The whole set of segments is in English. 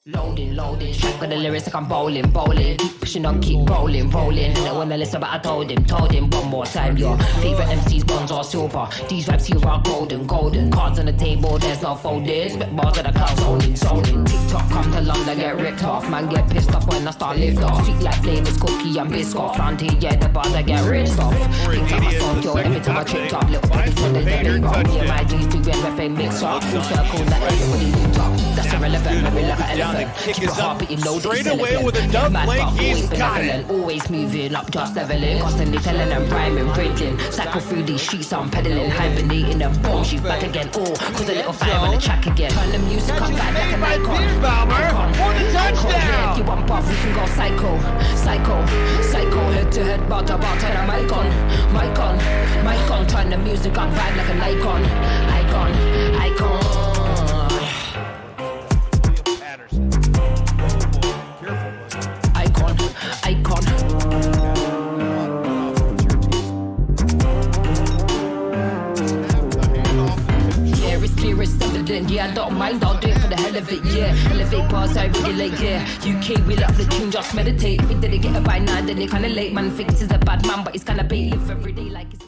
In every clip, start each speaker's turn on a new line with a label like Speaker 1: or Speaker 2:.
Speaker 1: Loading, shot with the lyrics like I'm bowling. Keep pushing on, keep rolling. Don't wanna listen, but I told him one more time. Your favorite MC's bronze or silver. These raps here are golden. Cards on the table, there's no folding. Spit bars of the cloud, zoning. TikTok come to London, get ripped off. Man get pissed off when I start lift off. Sweet like flavors, cookie and biscuit. Round here, yeah, the bars I get ripped off. Picked up my song, yo, every time I tripped up. Little bodies on the debate bar. Me and my G's do everything mix up. Full circle, that everybody linked up. That's irrelevant, maybe like an elephant. Keep it hard, but you know that
Speaker 2: straight away with a dub link, he's got it.
Speaker 1: Always moving up, just leveling. Constantly telling them rhyming, bridging. Cycle through these streets, I'm pedaling. Hibernating them bombs, she's back again. Oh, cause a little fire on the track again. Turn the music up back like an icon.
Speaker 2: For the touchdown.
Speaker 1: If you want buff, we can go psycho. Head to head, bar to bar, turn the mic on. Turn the music up, vibe like an icon. Icon. Yeah, it's clear, it's evident. Yeah, I don't mind, I'll do it for the hell of it. Yeah, elevate bars, I regulate. Yeah, UK, we love the tune, just meditate. If they didn't get it by now, then they kinda late. Man thinks he's a bad man, but he's kinda bait. Live every day like it's.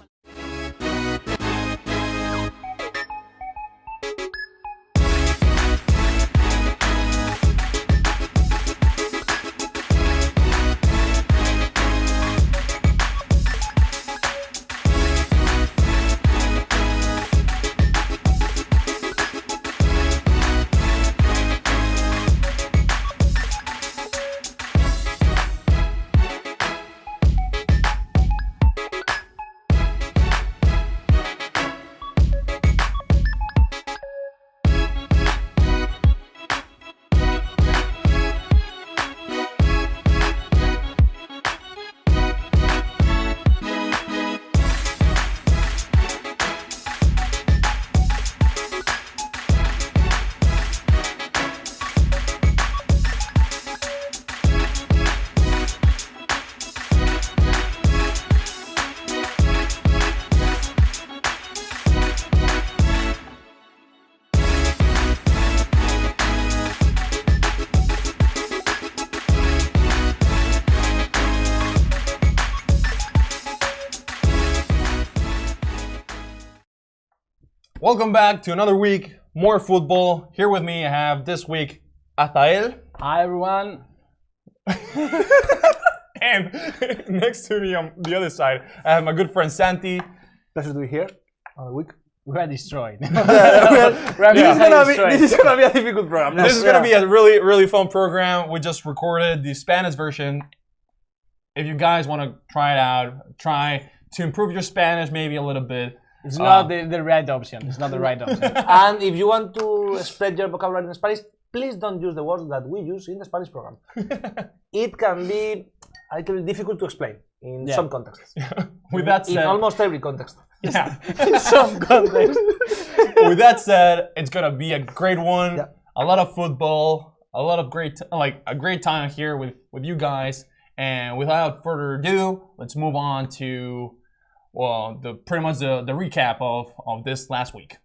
Speaker 3: Welcome back to another week, more football. Here with me I have this week Athael.
Speaker 4: Hi everyone.
Speaker 3: And next to me on the other side, I have my good friend Santi.
Speaker 4: Pleasure to be here on a week. We are destroyed. This
Speaker 3: is gonna be a difficult program. This is gonna be a really fun program. We just recorded the Spanish version. If you guys want to try it out, try to improve your Spanish maybe a little bit.
Speaker 4: It's not the right option. It's not the right option.
Speaker 5: And if you want to spread your vocabulary in Spanish, please don't use the words that we use in the Spanish program. It can be a little difficult to explain in some contexts.
Speaker 3: With that said,
Speaker 5: in almost every context.
Speaker 3: Yeah.
Speaker 4: In some context.
Speaker 3: With that said, it's gonna be a great one.
Speaker 5: Yeah.
Speaker 3: A lot of football, a lot of a great time here with you guys. And without further ado, let's move on to pretty much the recap of this last week.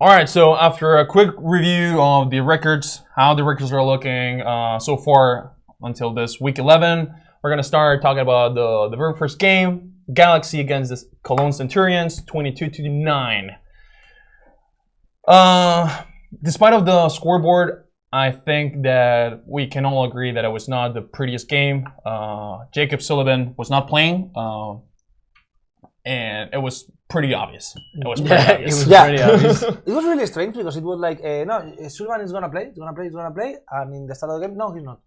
Speaker 3: Alright, so after a quick review of the records, how the records are looking so far until this week 11, we're going to start talking about the very first game, Galaxy against the Cologne Centurions, 22-9. Despite of the scoreboard, I think that we can all agree that it was not the prettiest game. Jacob Sullivan was not playing, and it was pretty obvious. It was pretty obvious.
Speaker 4: It was pretty obvious.
Speaker 5: It was really strange because it was like, no, Sullivan is gonna play, and in the start of the game, no, he's not.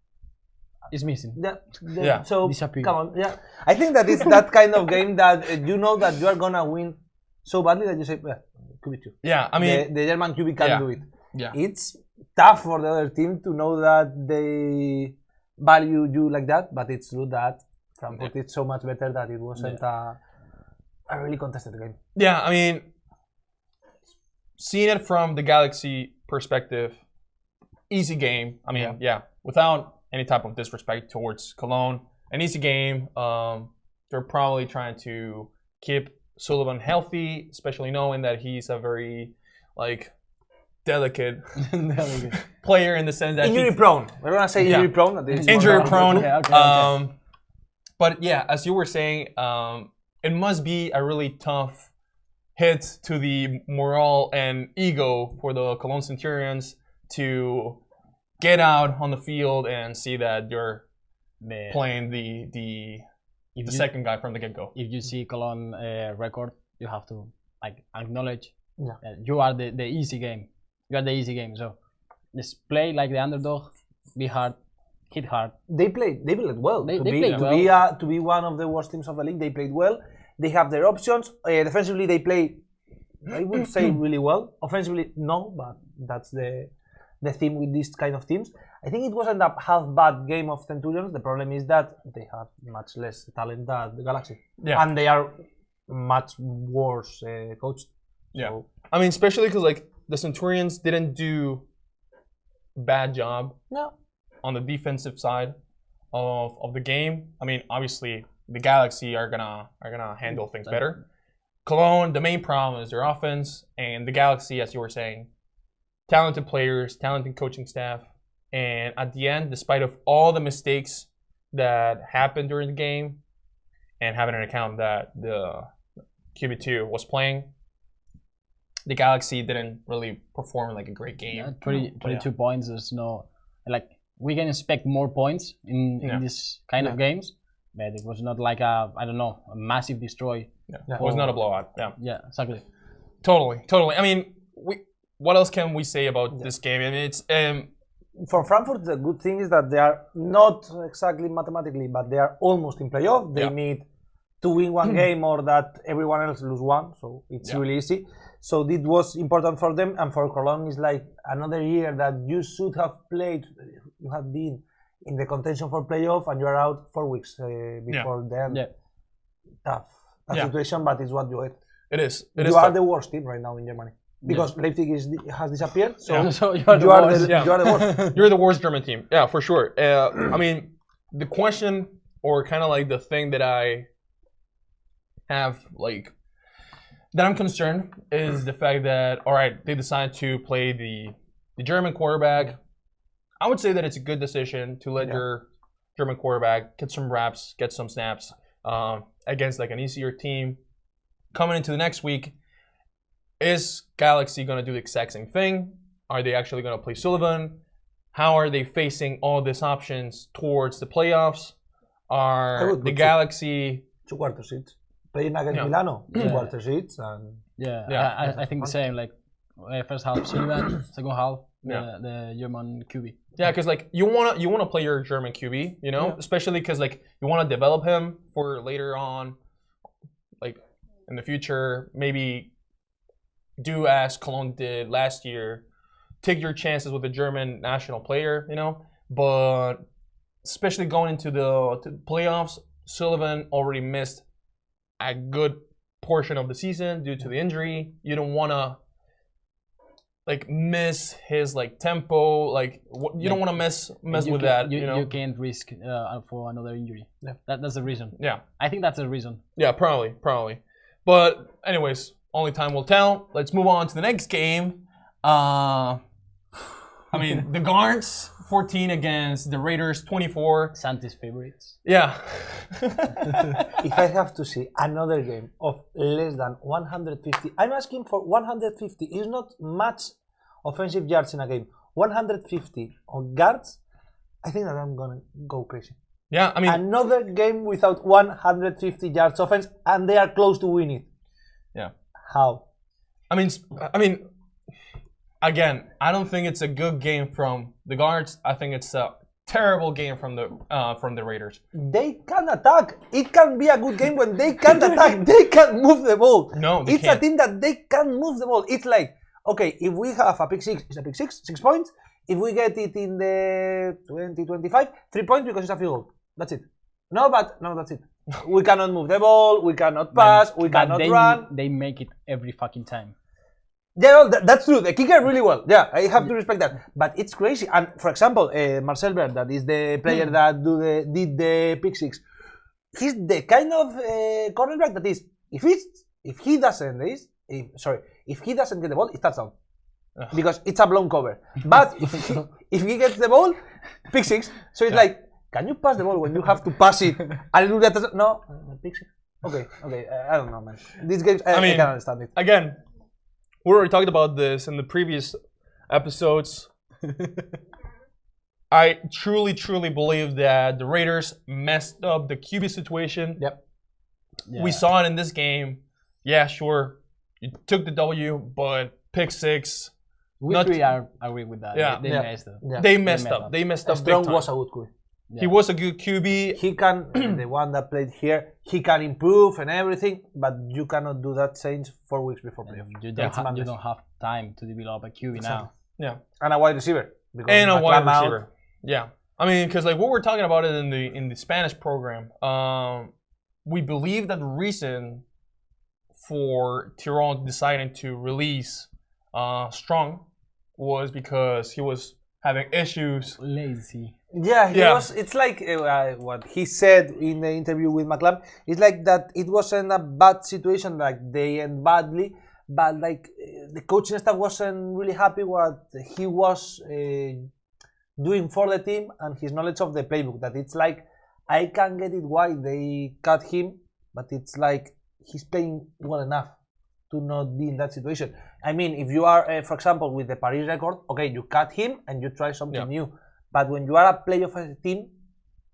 Speaker 4: It's missing.
Speaker 3: Yeah.
Speaker 5: So
Speaker 4: Disappear.
Speaker 5: come on, yeah. I think that it's that kind of game that you know that you are gonna win so badly that you say, QB2.
Speaker 3: Yeah, I mean,
Speaker 5: the German QB can do it.
Speaker 3: yeah.
Speaker 5: It's tough for the other team to know that they value you like that, but it's true that Frankfurt is so much better that it wasn't a really contested game.
Speaker 3: Yeah, I mean, seeing it from the Galaxy perspective, easy game. I mean, without any type of disrespect towards Cologne, an easy game. They're probably trying to keep Sullivan healthy, especially knowing that he's a very, delicate player in the sense that
Speaker 5: injury prone. We're gonna say injury prone.
Speaker 3: Injury prone.
Speaker 4: Okay.
Speaker 3: But yeah, as you were saying, it must be a really tough hit to the morale and ego for the Cologne Centurions to get out on the field and see that you're playing the second guy from the get-go.
Speaker 4: If you see Cologne record, you have to acknowledge that you are the easy game. You are the easy game. So just play like the underdog, be hard, hit hard.
Speaker 5: They played well.
Speaker 4: They played well.
Speaker 5: To be one of the worst teams of the league, they played well. They have their options. Defensively, they play, I would say, really well. Offensively, no, but that's the theme with these kind of teams. I think it wasn't a half bad game of Centurions. The problem is that they have much less talent than the Galaxy.
Speaker 3: Yeah.
Speaker 5: And they are much worse coached.
Speaker 3: Yeah.
Speaker 5: So.
Speaker 3: I mean, especially because the Centurions didn't do a bad job on the defensive side of the game. I mean, obviously the Galaxy are gonna handle things better. Cologne, the main problem is their offense, and the Galaxy, as you were saying, talented players, talented coaching staff, and at the end, despite of all the mistakes that happened during the game, and having an account that the QB2 was playing, the Galaxy didn't really perform like a great game.
Speaker 4: Yeah, 22 points. There's no we can expect more points in this kind of games, but it was not like a massive destroy.
Speaker 3: Yeah. It was not a blowout.
Speaker 4: Yeah, exactly.
Speaker 3: Totally. I mean, what else can we say about this game? I mean, it's
Speaker 5: for Frankfurt, the good thing is that they are not exactly mathematically, but they are almost in playoff. They need to win one game or that everyone else lose one, so it's really easy. So it was important for them, and for Cologne is like another year that you should have played. You have been in the contention for playoff, and you are out 4 weeks before the end.
Speaker 4: Yeah.
Speaker 5: Tough situation, but it's what you get.
Speaker 3: It is.
Speaker 5: You are the worst team right now in Germany because Leipzig has disappeared. So,
Speaker 4: so you are the worst.
Speaker 5: You are the worst.
Speaker 3: You're the worst German team. Yeah, for sure. I mean, the question, or kind of the thing that I have that I'm concerned is the fact that, all right, they decided to play the German quarterback. I would say that it's a good decision to let your German quarterback get some reps, get some snaps against an easier team. Coming into the next week, is Galaxy going to do the exact same thing? Are they actually going to play Sullivan? How are they facing all these options towards the playoffs? Are the Galaxy
Speaker 5: 2 quarter seats? Playing against Milano, 2 quarter seats, and
Speaker 4: I think the same. First half Sullivan, second half the German QB.
Speaker 3: Yeah, because you wanna play your German QB, especially because you wanna develop him for later on, in the future. Maybe do as Cologne did last year, take your chances with a German national player, But especially going into the playoffs, Sullivan already missed a good portion of the season due to the injury. You don't want to miss his tempo. You don't want to mess with that.
Speaker 4: You can't risk for another injury. Yeah, that's the reason.
Speaker 3: Yeah,
Speaker 4: I think that's the reason.
Speaker 3: Yeah, probably. But anyways, only time will tell. Let's move on to the next game. I mean, the Guards 14 against the Raiders 24.
Speaker 4: Santi's favorites.
Speaker 3: Yeah.
Speaker 5: If I have to see another game of less than 150, I'm asking for 150. It's not much offensive yards in a game. 150 on guards, I think that I'm gonna go crazy.
Speaker 3: Yeah, I mean,
Speaker 5: Another game without 150 yards offense, and they are close to winning.
Speaker 3: yeah.
Speaker 5: How?
Speaker 3: I mean, again, I don't think it's a good game from the guards. I think it's a terrible game from the Raiders.
Speaker 5: They can attack. It can be a good game when they can attack. They can move the ball.
Speaker 3: No, they
Speaker 5: it's
Speaker 3: can't.
Speaker 5: a team that they can move the ball. It's like, okay, if we have a pick six, it's a pick six, 6 points. If we get it in the 20, 25, 3 points because it's a field goal. That's it. No, that's it. We cannot move the ball. We cannot pass. We cannot run.
Speaker 4: They make it every fucking time.
Speaker 5: Yeah, no, that's true. The kicker really well. Yeah, I have to respect that. But it's crazy. And for example, Marcel Berg, that is the player that did the pick six. He's the kind of cornerback that is if he doesn't get the ball, it's touchdown. Because it's a blown cover. But if he gets the ball, pick six. So it's like, can you pass the ball when you have to pass it? And you get no, pick six. Okay. I don't know, man. These games, I can't understand it.
Speaker 3: Again, we already talked about this in the previous episodes. I truly believe that the Raiders messed up the QB situation.
Speaker 5: Yep.
Speaker 4: Yeah.
Speaker 3: We saw it in this game. Yeah, sure. You took the W, but pick six.
Speaker 4: We agree with that.
Speaker 3: Yeah.
Speaker 4: They messed up.
Speaker 5: Yeah.
Speaker 3: They messed up. They messed up big
Speaker 5: Strong
Speaker 3: time.
Speaker 5: was a good QB.
Speaker 3: He was a good QB.
Speaker 5: He can, the one that played here, he can improve and everything, but you cannot do that change 4 weeks before playoff.
Speaker 4: You don't have time to develop a QB now.
Speaker 3: Yeah.
Speaker 5: And a wide receiver.
Speaker 3: And a wide
Speaker 5: McLaren out.
Speaker 3: receiver. Yeah. I mean, because like what we're talking about it in the Spanish program, we believe that the reason for Tyrone deciding to release Strong was because he was having issues.
Speaker 4: Lazy.
Speaker 5: Yeah, he
Speaker 3: Yeah.
Speaker 5: was. It's like what he said in the interview with McLaren. It's like that it wasn't a bad situation, like they end badly, but like the coaching staff wasn't really happy what he was doing for the team and his knowledge of the playbook. That it's like, I can get it why they cut him, but it's like he's playing well enough to not be in that situation. I mean, if you are, for example, with the Paris record, okay, you cut him and you try something new. But when you are a player of a team,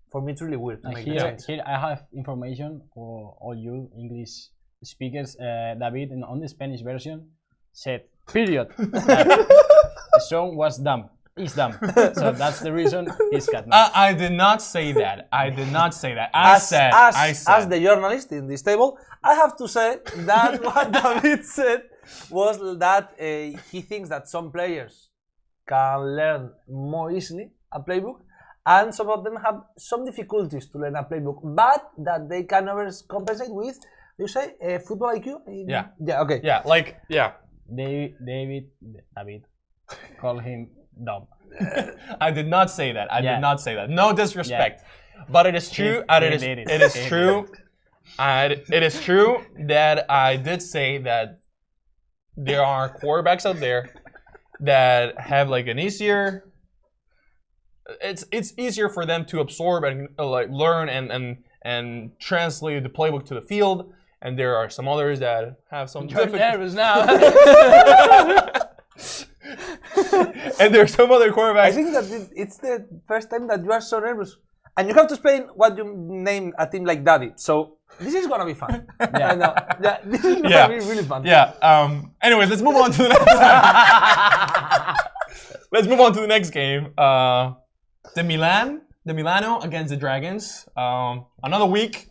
Speaker 5: for me it's really weird to make the change.
Speaker 4: Here I have information for all you English speakers. David, on the Spanish version, said, period. The song was dumb. He's dumb. So that's the reason he's cut now.
Speaker 3: I did not say that. I said.
Speaker 5: As the journalist in this table, I have to say that what David said was that he thinks that some players can learn more easily a playbook, and some of them have some difficulties to learn a playbook, but that they can overcompensate with, you say, football IQ?
Speaker 3: Yeah.
Speaker 5: Yeah, okay.
Speaker 3: Yeah, like, yeah.
Speaker 4: David, call him dumb.
Speaker 3: I did not say that. I did not say that. No disrespect. But it is true. It is true. It is true that I did say that there are quarterbacks out there that have like an easier. It's easier for them to absorb and like learn and translate the playbook to the field, and there are some others that have some.
Speaker 4: You're nervous now.
Speaker 3: And there's some other quarterbacks.
Speaker 5: I think that it's the first time that you are so nervous, and you have to explain what you name a team like Daddy. So this is gonna be fun. Yeah, I know. Yeah, this is gonna be really fun.
Speaker 3: Yeah. Anyways, let's move on to the next. Let's move on to the next game. The Milano against the Dragons. Another week.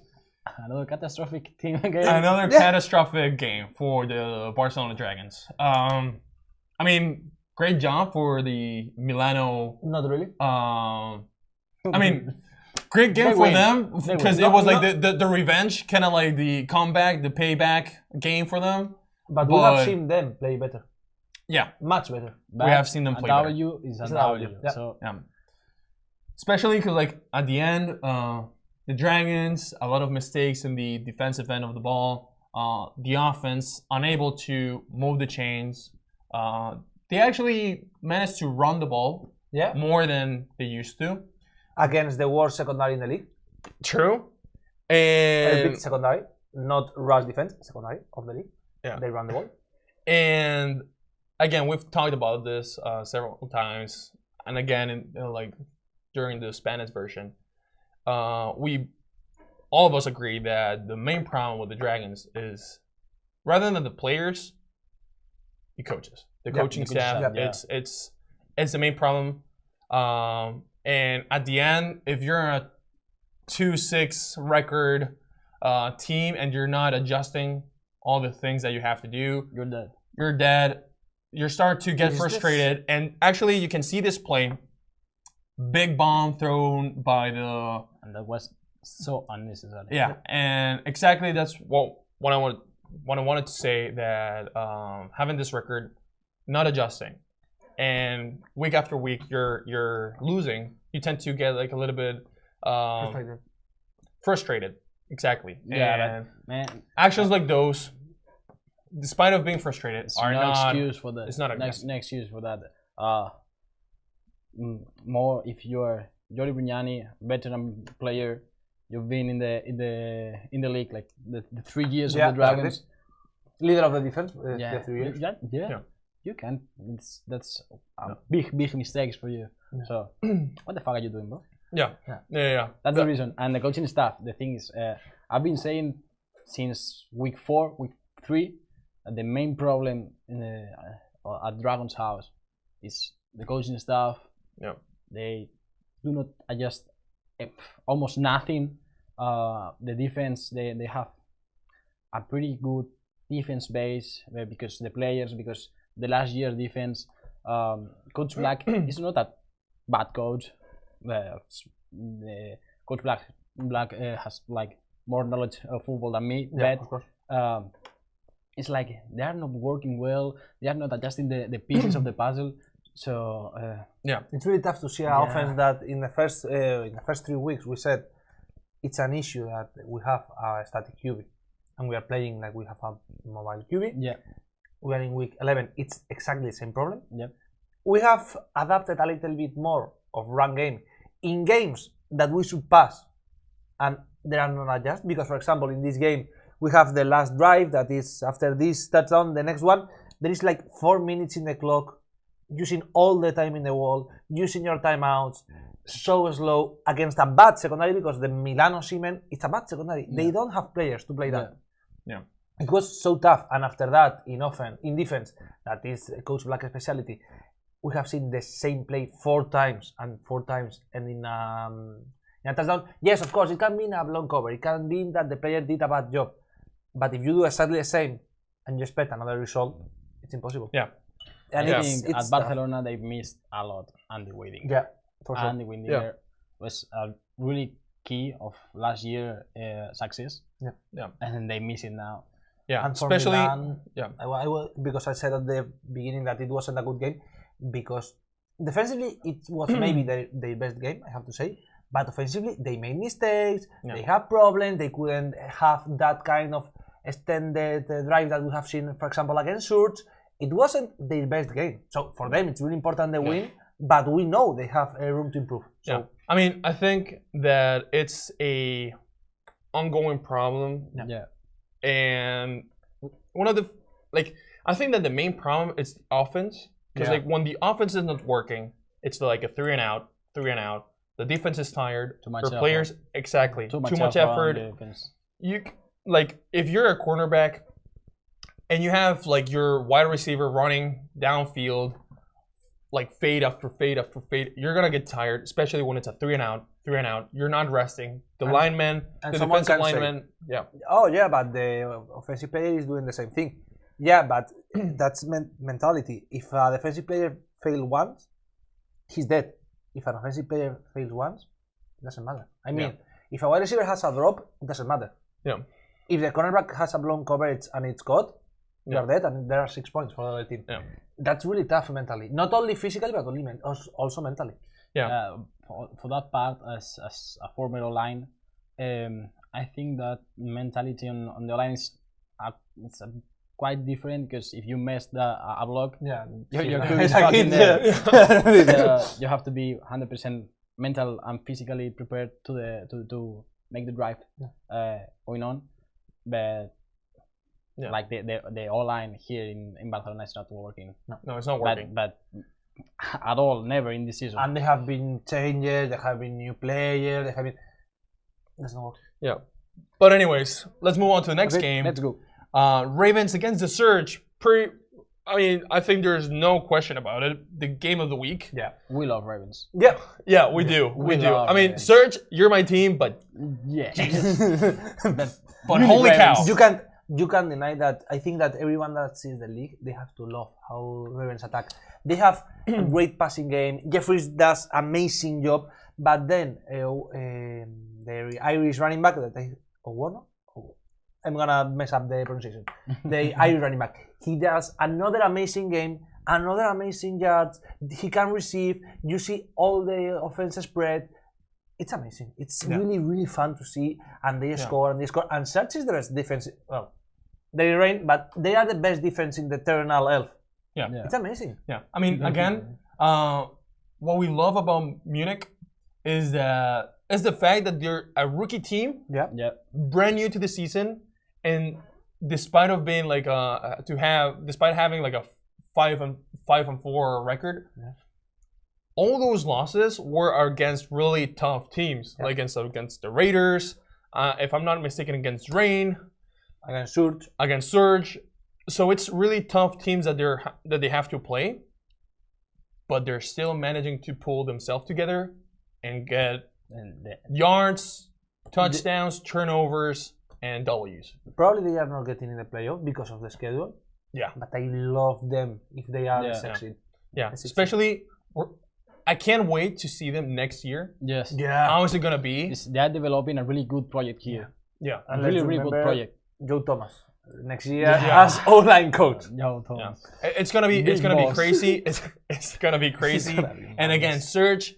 Speaker 4: Another catastrophic team again.
Speaker 3: Another catastrophic game for the Barcelona Dragons. I mean, great job for the Milano.
Speaker 5: Not really.
Speaker 3: I mean, great game for them because it was like the revenge, kind of like the comeback, the payback game for them.
Speaker 5: But we have seen them play better.
Speaker 3: Yeah,
Speaker 5: much better.
Speaker 3: We have seen them play better.
Speaker 4: A W is a W.
Speaker 5: Yeah.
Speaker 4: So
Speaker 3: especially because like at the end, the Dragons, a lot of mistakes in the defensive end of the ball. The offense unable to move the chains. They actually managed to run the ball more than they used to.
Speaker 5: Against the worst secondary in the league.
Speaker 3: True.
Speaker 5: A
Speaker 3: And
Speaker 5: big secondary, not rush defense, secondary of the league.
Speaker 3: Yeah.
Speaker 5: They run the ball.
Speaker 3: And again, we've talked about this several times, and again, like during the Spanish version, we all of us agree that the main problem with the Dragons is rather than the players, the coaches, the coaching staff. It's the main problem. And at the end, if you're a 2-6 record team and you're not adjusting all the things that you have to do,
Speaker 4: You're dead.
Speaker 3: you're dead. You start to get frustrated, and actually, you can see this play. Big bomb thrown by the.
Speaker 4: And that was so unnecessary.
Speaker 3: Yeah, and exactly that's what I wanted to say, that having this record, not adjusting, and week after week you're losing, you tend to get like a little bit frustrated. Exactly.
Speaker 4: Yeah,
Speaker 3: and
Speaker 4: but, man,
Speaker 3: actions like those, despite of being frustrated,
Speaker 4: it's
Speaker 3: are
Speaker 4: no
Speaker 3: not
Speaker 4: excuse for that.
Speaker 3: It's not
Speaker 4: no excuse for that. More if you're Jori Brignani, veteran player, you've been in the league like the 3 years of the Dragons.
Speaker 5: Leader of the defense.
Speaker 4: Yeah,
Speaker 5: 3 years.
Speaker 3: Yeah.
Speaker 4: You can. That's big mistakes for you. So what the fuck are you doing, bro?
Speaker 3: Yeah.
Speaker 4: That's the reason. And the coaching staff. The thing is, I've been saying since week 4, week 3, that the main problem at Dragon's house is the coaching staff.
Speaker 3: Yeah.
Speaker 4: They do not adjust almost nothing. The defense, they have a pretty good defense base because the last year defense, Coach Black is not a bad coach. Coach Black has like more knowledge of football than me, but it's like they are not working well. They are not adjusting the pieces of the puzzle. So
Speaker 5: it's really tough to see an offense that in the first 3 weeks we said it's an issue that we have a static QB and we are playing like we have a mobile QB.
Speaker 4: Yeah,
Speaker 5: we are in week 11. It's exactly the same problem.
Speaker 4: Yep.
Speaker 5: We have adapted a little bit more of run game in games that we should pass, and they are not adjusted because, for example, in this game we have the last drive that is after this touchdown. The next one, there is like 4 minutes in the clock, using all the time in the world, using your timeouts, so slow against a bad secondary because the Milano Siemens, it's a bad secondary. They don't have players to play that.
Speaker 3: Yeah.
Speaker 5: It was so tough, and after that, in defense, that is Coach Black's specialty. We have seen the same play 4 times, and in a touchdown. Yes, of course, it can be in a blown cover. It can be that the player did a bad job, but if you do exactly the same and you expect another result, it's impossible.
Speaker 3: Yeah.
Speaker 4: And I think at Barcelona they've missed a lot. Andy Waiting.
Speaker 5: Yeah, for sure.
Speaker 4: Andy Waiting was a really key of last year success.
Speaker 3: Yeah.
Speaker 4: And they miss it now.
Speaker 3: Yeah,
Speaker 5: and
Speaker 3: especially
Speaker 5: Milan, I will, because I said at the beginning that it wasn't a good game, because defensively it was maybe their best game, I have to say, but offensively they made mistakes, they have problems, they couldn't have that kind of extended drive that we have seen, for example, against Surge. It wasn't their best game, so for them it's really important they win, but we know they have room to improve. So
Speaker 3: I mean, I think that it's a ongoing problem.
Speaker 4: Yeah.
Speaker 3: And one of the I think that the main problem is offense, because like when the offense is not working, it's like a 3 and out. The defense is tired.
Speaker 4: Too much
Speaker 3: for players,
Speaker 4: effort.
Speaker 3: exactly.
Speaker 4: Too much effort.
Speaker 3: You like if you're a cornerback and you have like your wide receiver running downfield, like fade after fade after fade, you're gonna get tired, especially when it's a 3 and out. You're not resting. The lineman, the defensive lineman.
Speaker 5: Oh yeah, but the offensive player is doing the same thing. Yeah, but that's mentality. If a defensive player fails once, he's dead. If an offensive player fails once, it doesn't matter. I mean, if a wide receiver has a drop, it doesn't matter.
Speaker 3: Yeah.
Speaker 5: If the cornerback has a blown coverage and it's caught, you're dead, and there are 6 points for the other team.
Speaker 3: Yeah.
Speaker 5: That's really tough mentally. Not only physically, but also mentally.
Speaker 3: Yeah.
Speaker 4: For that part, as a former line, I think that mentality on the line is quite different, because if you mess a block, you're fucking there. You have to be 100% mental and physically prepared to make the drive going on. But
Speaker 3: Yeah.
Speaker 4: Like the O-line here in Barcelona is not working.
Speaker 3: No, it's not working.
Speaker 4: But at all, never in this season.
Speaker 5: And there have been changes, there have been new players, there have been. That's not working.
Speaker 3: Yeah. But anyways, let's move on to the next
Speaker 4: Okay,
Speaker 3: game.
Speaker 4: let's go.
Speaker 3: Ravens against the Surge. I think there's no question about it. The game of the week.
Speaker 5: Yeah.
Speaker 4: We love Ravens.
Speaker 5: Yeah.
Speaker 3: Yeah, we do. We do.
Speaker 4: love
Speaker 3: I mean,
Speaker 4: Ravens.
Speaker 3: Surge, you're my team, but
Speaker 4: Yeah.
Speaker 3: but holy cow.
Speaker 5: You can't deny that. I think that everyone that sees the league, they have to love how Ravens attack. They have a great passing game. Jeffries does amazing job, but then the Irish running back that I'm gonna mess up the pronunciation. The Irish running back, he does another amazing game, another amazing yards. He can receive. You see all the offense spread. It's amazing. It's really fun to see, and they score and they score. And Search is the best defense. Well, they reign, but they are the best defense in the Eternal Elf.
Speaker 3: Yeah.
Speaker 5: It's amazing.
Speaker 3: Yeah. I mean, again, what we love about Munich is the fact that they're a rookie team,
Speaker 5: Yeah.
Speaker 3: brand new to the season, and despite of being like despite having like a 5-4 record, all those losses were against really tough teams, like against the Raiders, if I'm not mistaken, against Rain,
Speaker 5: Against
Speaker 3: Surge. So it's really tough teams that they have to play, but they're still managing to pull themselves together and get yards, touchdowns, turnovers, and W's.
Speaker 5: Probably they are not getting in the playoff because of the schedule.
Speaker 3: Yeah.
Speaker 5: But I love them if they are succeed.
Speaker 3: Yeah. Especially, I can't wait to see them next year.
Speaker 4: Yes.
Speaker 5: Yeah.
Speaker 3: How is it gonna be?
Speaker 4: They are developing a really good project here.
Speaker 3: Yeah.
Speaker 5: And
Speaker 4: Really,
Speaker 5: let's
Speaker 4: really good
Speaker 5: remember
Speaker 4: project.
Speaker 5: Joe Thomas next year as O-line coach.
Speaker 4: Yo, Thomas.
Speaker 3: It's gonna be
Speaker 4: Big boss.
Speaker 3: crazy. It's gonna be crazy. And again, Surge,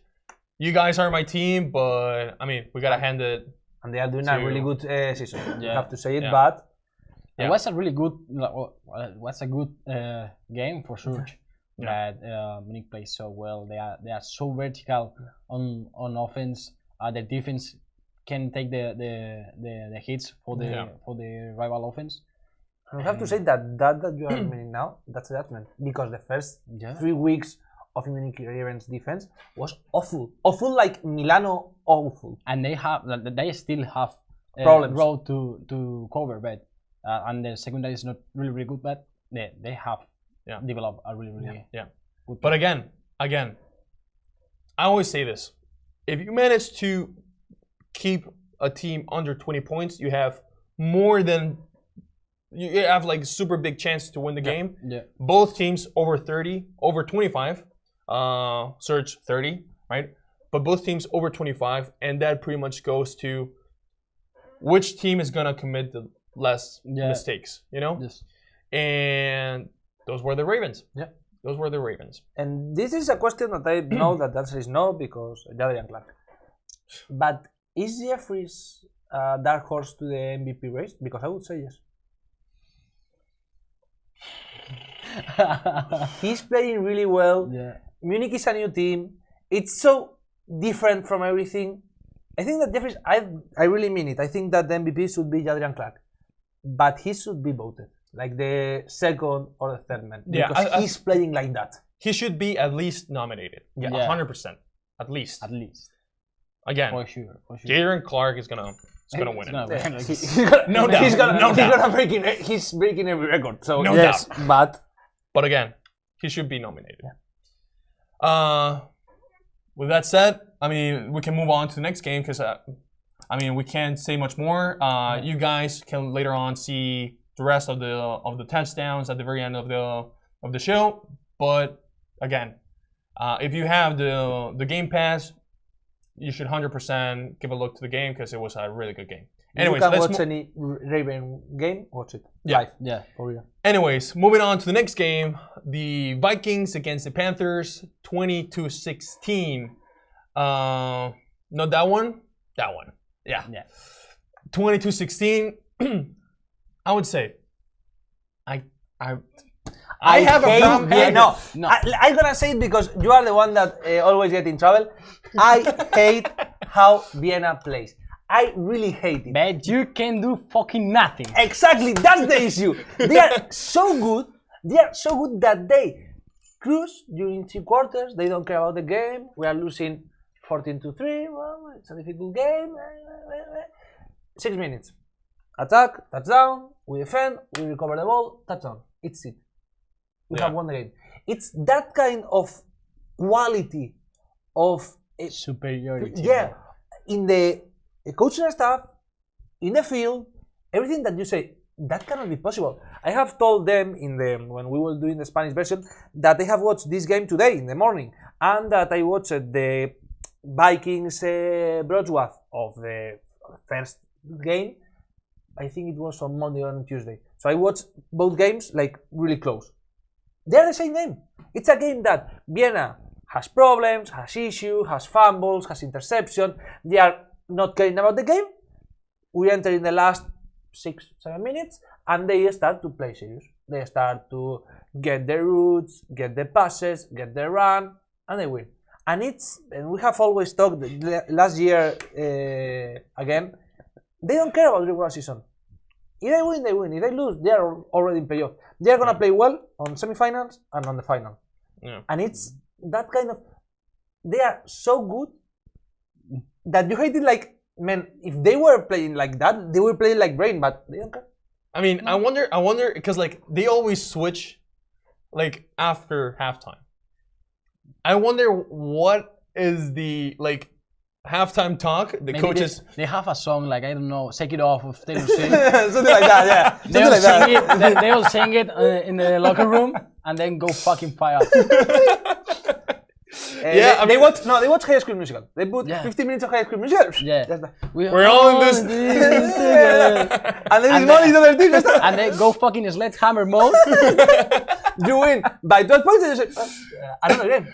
Speaker 3: you guys are my team, but I mean, we gotta hand it.
Speaker 5: And they are doing a really good season. You have to say it,
Speaker 3: Yeah.
Speaker 5: but
Speaker 4: It was a really good, game for Surge. That Munich plays so well. They are so vertical on offense. Their defense can take the hits for the rival offense.
Speaker 5: I have to say that you are meaning now, that's a judgment. Because the first 3 weeks of Munich Ravens defense was awful. Awful like Milano awful.
Speaker 4: And they still have
Speaker 5: Problems.
Speaker 4: road to cover, but and the secondary is not really good, but they have developed a really good.
Speaker 3: But again, I always say this: if you manage to keep a team under 20 points, you have like super big chance to win the game.
Speaker 4: Yeah.
Speaker 3: Both teams over 30, over 25. Surge 30, right? But both teams over 25, and that pretty much goes to which team is gonna commit the less mistakes, you know?
Speaker 4: Yes.
Speaker 3: And those were the Ravens.
Speaker 5: Yeah.
Speaker 3: Those were the Ravens.
Speaker 5: And this is a question that I know that the answer is no because Jadrian Clark. But is Jeffries a dark horse to the MVP race? Because I would say yes. He's playing really well.
Speaker 4: Yeah.
Speaker 5: Munich is a new team. It's so different from everything. I think that Jeffries, I really mean it. I think that the MVP should be Jadrian Clark. But he should be voted. Like the second or the third man.
Speaker 3: Yeah,
Speaker 5: Because he's playing like that.
Speaker 3: He should be at least nominated.
Speaker 4: Yeah.
Speaker 3: 100%. At least.
Speaker 4: At least.
Speaker 3: Again,
Speaker 4: For sure.
Speaker 3: Jadrian Clark is gonna win it.
Speaker 4: No doubt.
Speaker 5: He's breaking every record. So
Speaker 3: No
Speaker 5: yes,
Speaker 3: doubt. But again, he should be nominated. With that said, I mean, we can move on to the next game because, I mean, we can't say much more. You guys can later on see the rest of the touchdowns at the very end of the show. But again, if you have the Game Pass, you should 100% give a look to the game because it was a really good game. Anyways,
Speaker 5: you can
Speaker 3: let's
Speaker 5: watch any Raven game, watch it live.
Speaker 4: Yeah.
Speaker 5: For real.
Speaker 3: Anyways, moving on to the next game, the Vikings against the Panthers, 20-16. Not that one. That one. Yeah. 20-16. I would say, I have a problem.
Speaker 5: No. I'm gonna say it because you are the one that always get in trouble. I hate how Vienna plays. I really hate it.
Speaker 4: But you can do fucking nothing.
Speaker 5: Exactly, that's the issue. They are so good. They are so good that they cruise during 3 quarters. They don't care about the game. We are losing 14-3. Well, it's a difficult game. 6 minutes. Attack, touchdown. We defend. We recover the ball. Touchdown. It's it. We have won the game. It's that kind of quality of
Speaker 4: Superiority.
Speaker 5: yeah, in the coaching staff, in the field, everything that you say, that cannot be possible. I have told them when we were doing the Spanish version that I have watched this game today in the morning, and that I watched the Vikings Broadsworth of the first game. I think it was on Monday or on Tuesday. So I watched both games like really close. They are the same game. It's a game that Vienna has problems, has issues, has fumbles, has interception. They are not caring about the game. We enter in the last 6-7 minutes and they start to play serious. They start to get the routes, get the passes, get the run, and they win. And we have always talked last year again, they don't care about the regular season. If they win, they win. If they lose, they are already in playoff. They are gonna play well on semifinals and on the final.
Speaker 3: Yeah.
Speaker 5: And it's that kind of. They are so good that you hate it. Like, man, if they were playing like that, they would play like brain, but they don't care.
Speaker 3: I mean, I wonder, because like they always switch, like after halftime. I wonder what is the like halftime talk. The
Speaker 4: Maybe
Speaker 3: coaches
Speaker 4: they have a song like, I don't know, "Take It Off" of Taylor Swift.
Speaker 5: Something like that, yeah. Something
Speaker 4: They'll
Speaker 5: like
Speaker 4: sing
Speaker 5: that.
Speaker 4: it. They'll sing it in the locker room and then go fucking fire.
Speaker 3: Yeah,
Speaker 5: they watch High School Musical. They put
Speaker 4: Yeah.
Speaker 5: 15 minutes of High School Musical.
Speaker 4: Yeah.
Speaker 5: That's that.
Speaker 3: We're all in this.
Speaker 4: together.
Speaker 5: And then
Speaker 4: And
Speaker 5: it's money to other team.
Speaker 4: And then go fucking sledgehammer mode.
Speaker 5: You win by 12 points and you say, another game.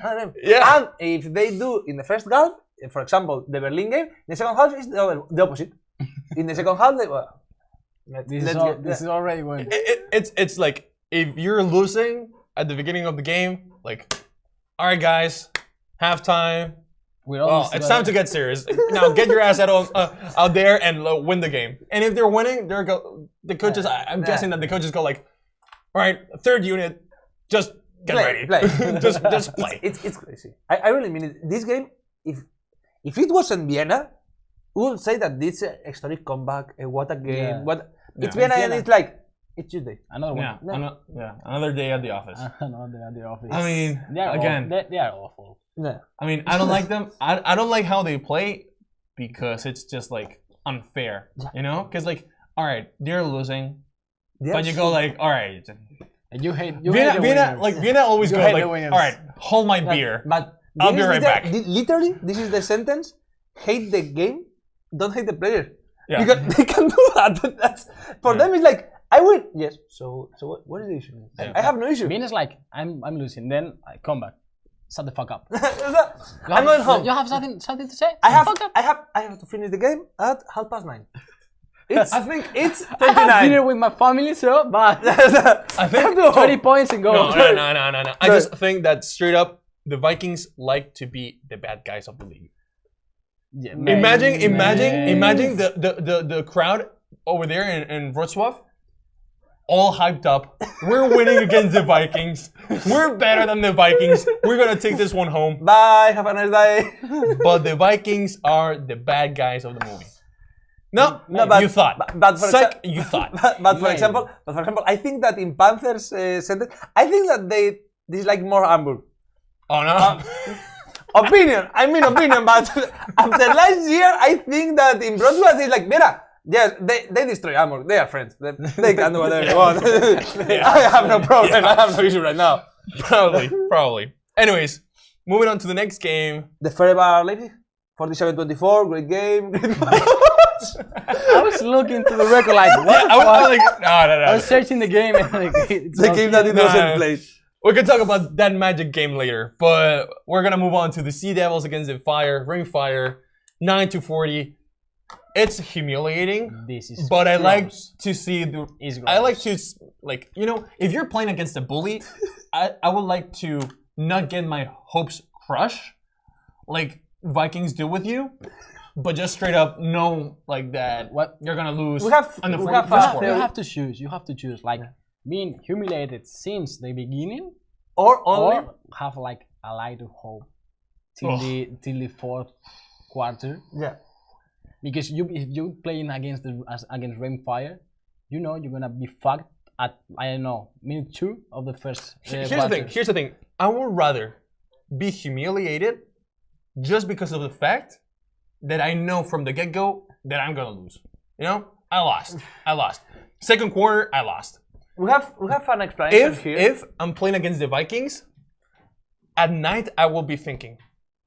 Speaker 3: Yeah.
Speaker 5: And if they do in the first half, for example, the Berlin game, the second half is the opposite. In the second half,
Speaker 4: This is already going.
Speaker 3: It's like if you're losing at the beginning of the game, like, all right, guys, halftime. Well, it's time to get serious. Now get your ass out there and win the game. And if they're winning, the coaches. I'm guessing that the coaches go like, all right, third unit, just get ready.
Speaker 5: Play.
Speaker 3: just play.
Speaker 5: It's crazy. I really mean it. This game, if it wasn't Vienna, we would say that this is a historic comeback. What a game!
Speaker 4: Yeah.
Speaker 5: It's Vienna, and it's like it's Tuesday.
Speaker 4: Another one.
Speaker 3: Another day at the office.
Speaker 4: Another at the office.
Speaker 3: I mean,
Speaker 4: they are
Speaker 3: again,
Speaker 4: they are awful.
Speaker 5: Yeah.
Speaker 3: I mean, I don't like them. I don't like how they play because it's just like unfair, you know? Because like, all right, they're losing, but you go like, all right.
Speaker 4: And you hate
Speaker 3: Vienna always
Speaker 4: You
Speaker 3: goes
Speaker 4: hate
Speaker 3: like,
Speaker 4: the
Speaker 3: all
Speaker 4: winners.
Speaker 3: right, hold my beer.
Speaker 5: But
Speaker 3: I'll be right back.
Speaker 5: Literally, this is the sentence: hate the game, don't hate the player.
Speaker 3: Yeah.
Speaker 5: Because they can do that. That's for them. It's like I win. Yes. So what is the issue?
Speaker 3: Yeah.
Speaker 5: I have no issue.
Speaker 4: Vienna's like, I'm losing. Then I come back. Shut the fuck up.
Speaker 5: I'm going home.
Speaker 4: You have something to say?
Speaker 5: I have
Speaker 4: Fuck up.
Speaker 5: I have to finish the game at 9:30. I think it's
Speaker 4: I have
Speaker 5: 29.
Speaker 4: dinner with my family, so but
Speaker 3: I think
Speaker 4: 20 points and go.
Speaker 3: no. I just think that straight up, the Vikings like to be the bad guys of the league.
Speaker 4: Yeah,
Speaker 3: Imagine the crowd over there in Wrocław, all hyped up. We're winning against the Vikings. We're better than the Vikings. We're gonna take this one home.
Speaker 5: Bye. Have a nice day.
Speaker 3: But the Vikings are the bad guys of the movie. No,
Speaker 5: but
Speaker 3: you thought.
Speaker 5: But for
Speaker 3: Psych, you thought.
Speaker 5: But for example, I think that in Panthers sentence, I think that they dislike more Hamburg.
Speaker 3: Oh no.
Speaker 5: Opinion. I mean opinion. But after last year, I think that in Broadway it's like, mira, yes, they destroy Hamburg. They are friends. They can do whatever they want. I have no problem. I have no issue right now.
Speaker 3: Probably. Anyways, moving on to the next game.
Speaker 5: The Ferebar Leipzig, 47-24, great game.
Speaker 4: I was looking to the record like, what?
Speaker 3: I was like, no.
Speaker 4: I was searching the game and like, it's
Speaker 5: The
Speaker 4: not
Speaker 5: game that
Speaker 4: here.
Speaker 5: it wasn't played.
Speaker 3: We can talk about that magic game later, but we're gonna move on to the Sea Devils against the Ring Fire, 9-40. It's humiliating,
Speaker 4: This is
Speaker 3: but I like
Speaker 4: gross.
Speaker 3: to see
Speaker 4: It's
Speaker 3: I like
Speaker 4: gross.
Speaker 3: to if you're playing against a bully, I would like to not get my hopes crushed, like Vikings do with you. but just straight up know like that
Speaker 4: What
Speaker 3: you're gonna lose
Speaker 5: We have-
Speaker 3: on the
Speaker 5: we
Speaker 3: first
Speaker 5: have,
Speaker 3: first
Speaker 5: uh,
Speaker 3: quarter.
Speaker 4: You have to choose. You have to choose. Like being humiliated since the beginning,
Speaker 5: Or only
Speaker 4: or have like a light of hope till
Speaker 3: Oh.
Speaker 4: the fourth quarter.
Speaker 5: yeah.
Speaker 4: Because if you playing against against Rainfire, you know you're gonna be fucked at I don't know minute 2 of the first.
Speaker 3: Here's the thing. Here's the thing. I would rather be humiliated just because of the fact that I know from the get-go that I'm gonna lose. You know, I lost. I lost. Second quarter, I lost.
Speaker 5: We have an explanation here.
Speaker 3: If I'm playing against the Vikings, at night I will be thinking,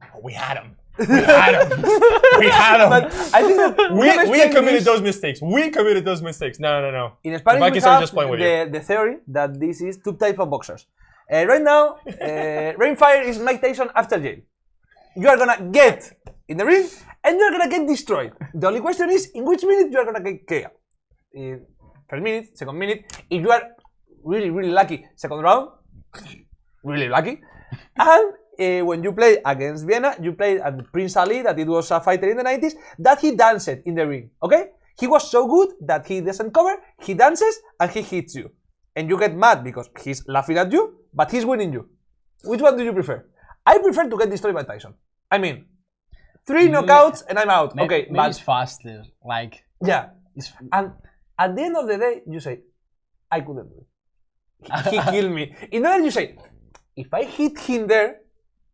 Speaker 3: oh, we had him. We had him. We had him.
Speaker 5: But I think that
Speaker 3: We committed those mistakes. We committed those mistakes. No.
Speaker 5: in Spanish
Speaker 3: Vikings
Speaker 5: we
Speaker 3: are
Speaker 5: have
Speaker 3: just playing with you.
Speaker 5: the theory that this is two types of boxers. Right now, Rainfire is Mike Tyson after jail. You are gonna get in the ring and you're gonna get destroyed. The only question is in which minute you are gonna get KO. First minute, second minute. If you are really lucky, second round, really lucky. And when you play against Vienna, you played at Prince Ali, that it was a fighter in the 90s, that he danced in the ring, okay? He was so good that he doesn't cover, he dances, and he hits you. And you get mad because he's laughing at you, but he's winning you. Which one do you prefer? I prefer to get destroyed by Tyson. I mean, 3 knockouts and I'm out. Okay,
Speaker 4: maybe
Speaker 5: but
Speaker 4: it's faster. Like
Speaker 5: yeah.
Speaker 4: it's
Speaker 5: And at the end of the day, you say, I couldn't do it. He killed me. In order, you say, if I hit him there,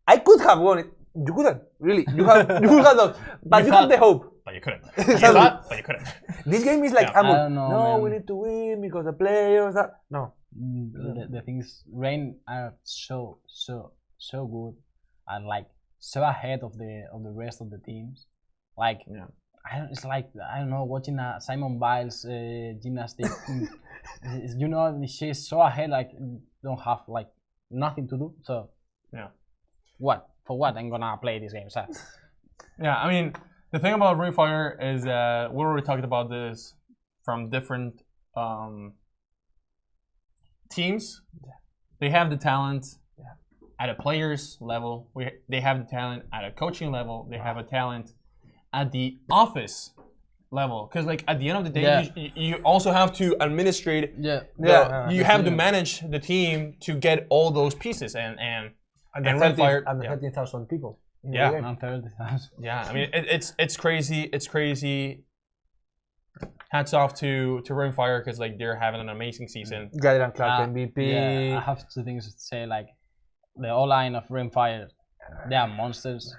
Speaker 5: I could have won it. You couldn't, really. You have done, but you have the hope.
Speaker 3: But you couldn't. You thought, but you couldn't.
Speaker 5: This game is like,
Speaker 3: Yeah.
Speaker 5: Amul,
Speaker 4: I don't know,
Speaker 5: no,
Speaker 4: man.
Speaker 5: we need to win because the players. That no.
Speaker 4: the thing is, Rain are so good and like so ahead of the rest of the teams. Like it's like I don't know, watching Simon Biles gymnastic. You know, she's so ahead. Like don't have like nothing to do. So
Speaker 3: Yeah.
Speaker 4: what for what I'm gonna play this game? So
Speaker 3: Yeah, I mean, the thing about Rainfire is that we already talked about this from different teams. They have the talent at a player's level. They have the talent at a coaching level. They have a talent at the office level. Because, like, at the end of the day, you also have to administrate. You have to manage the team to get all those pieces and Rainfire.
Speaker 5: And the 13,000 people.
Speaker 3: Yeah.
Speaker 4: on 30,000.
Speaker 3: Yeah, I mean it's crazy. It's crazy. Hats off to Rainfire because like they're having an amazing season.
Speaker 5: Gadiran Clark MVP.
Speaker 4: Yeah, I have two things to say. Like the whole line of Rainfire, they are monsters.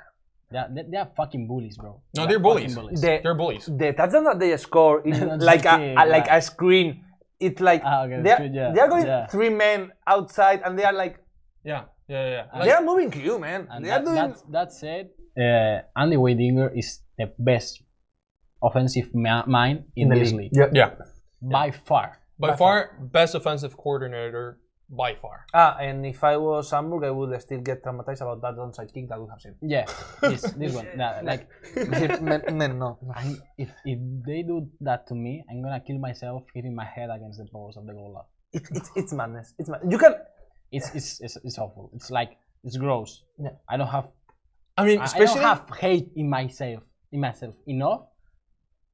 Speaker 4: They are fucking bullies, bro.
Speaker 3: No, they're bullies.
Speaker 5: They're
Speaker 3: bullies.
Speaker 5: The touchdown that they score is
Speaker 4: That's
Speaker 5: like
Speaker 4: okay,
Speaker 5: a screen. It's like
Speaker 4: okay,
Speaker 5: they are going 3 men outside and they are like
Speaker 3: Yeah.
Speaker 5: they are moving you, man.
Speaker 4: And
Speaker 5: They are doing.
Speaker 4: that said, Andy Weidinger is the best offensive mind in this league.
Speaker 3: Yeah.
Speaker 4: By far.
Speaker 3: By far, best offensive coordinator by far.
Speaker 5: And if I was Hamburg, I would still get traumatized about that onside kick that we have seen.
Speaker 4: Yeah, this one. Like,
Speaker 5: No.
Speaker 4: if they do that to me, I'm gonna kill myself hitting my head against the post of the goal line.
Speaker 5: It's madness. You can.
Speaker 4: It's awful. It's like it's gross.
Speaker 5: Yeah.
Speaker 4: I don't have.
Speaker 3: I mean,
Speaker 4: I
Speaker 3: especially
Speaker 4: don't have hate in myself enough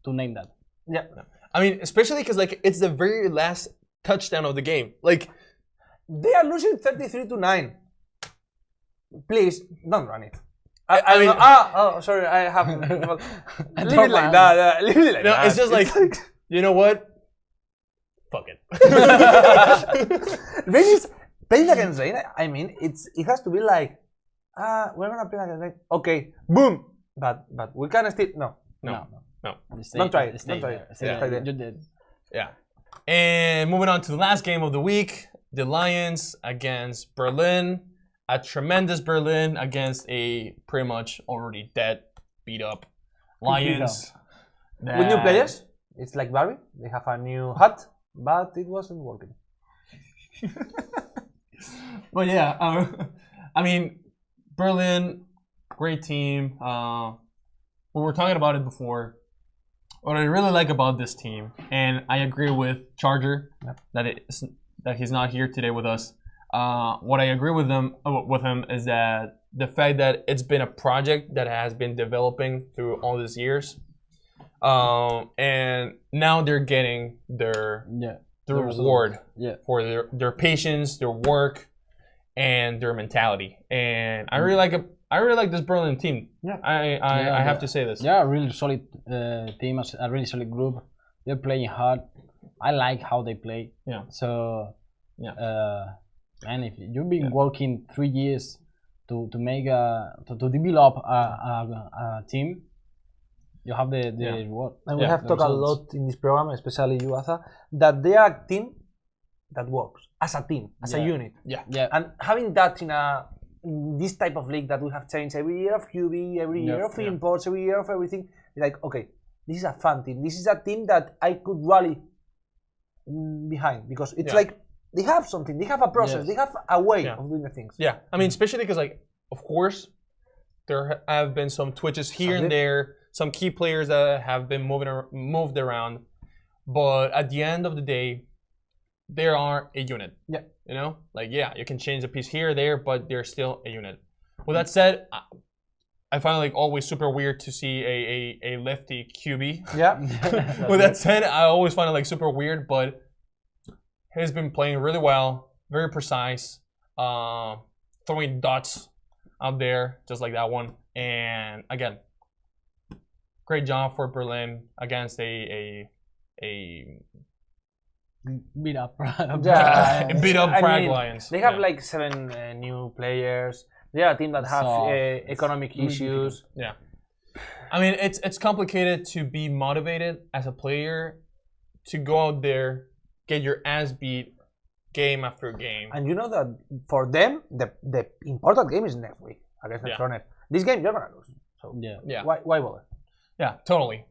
Speaker 4: to name that.
Speaker 5: Yeah.
Speaker 3: I mean, especially because like it's the very last touchdown of the game. Like
Speaker 5: They are losing 33-9. Please don't run it.
Speaker 3: I mean,
Speaker 5: sorry, I have. Leave it like
Speaker 4: mind.
Speaker 5: that. Leave it like
Speaker 3: no,
Speaker 5: that.
Speaker 3: it's just like you know what? Fuck it.
Speaker 5: Rain is playing against Rain. I mean, it has to be like, we're gonna play against Rain. Okay, boom. But we can still no. Don't try it. Don't try it.
Speaker 3: Yeah.
Speaker 4: You did.
Speaker 3: Yeah. And moving on to the last game of the week, the Lions against Berlin. A tremendous Berlin against a pretty much already dead, beat up Lions.
Speaker 5: With new players, it's like Barbie. They have a new hat, but it wasn't working.
Speaker 3: But yeah, I mean, Berlin, great team. We were talking about it before. What I really like about this team, and I agree with Charger that he's not here today with us. What I agree with him is that the fact that it's been a project that has been developing through all these years, and now they're getting their reward for their patience, their work, and their mentality. And I really like this Berlin team. I have to say this.
Speaker 4: They are a really solid team, a really solid group. They're playing hard. I like how they play.
Speaker 3: Yeah.
Speaker 4: So, and if you've been working 3 years to develop a team, you have the reward.
Speaker 5: And we have talked a lot in this program, especially you, Asa, that they are a team that works as a team, as a unit.
Speaker 3: Yeah.
Speaker 5: And having that in this type of league that we have changed every year of QB, every year of imports, every year of everything, it's like, okay, this is a fun team. This is a team that I could rally behind, because it's like they have something, they have a process, they have a way of doing the things.
Speaker 3: Yeah, I mean, especially because, like, of course, there have been some twitches here and there, some key players that have been moved around, but at the end of the day, they are a unit.
Speaker 5: Yeah.
Speaker 3: You know, like, you can change a piece here or there, but they're still a unit. With that said, I find it like always super weird to see a lefty QB.
Speaker 5: Yeah.
Speaker 3: With that said, I always find it like super weird, but he's been playing really well, very precise, throwing dots out there just like that one. And again, great job for Berlin against a
Speaker 4: beat up
Speaker 3: Prague Lions.
Speaker 5: They have like 7 new players. They are a team that have economic issues.
Speaker 3: Yeah, I mean, it's complicated to be motivated as a player to go out there, get your ass beat game after game.
Speaker 5: And you know that for them, the important game is next week against the Kroner. This game you're gonna lose. So why bother?
Speaker 3: Yeah, totally.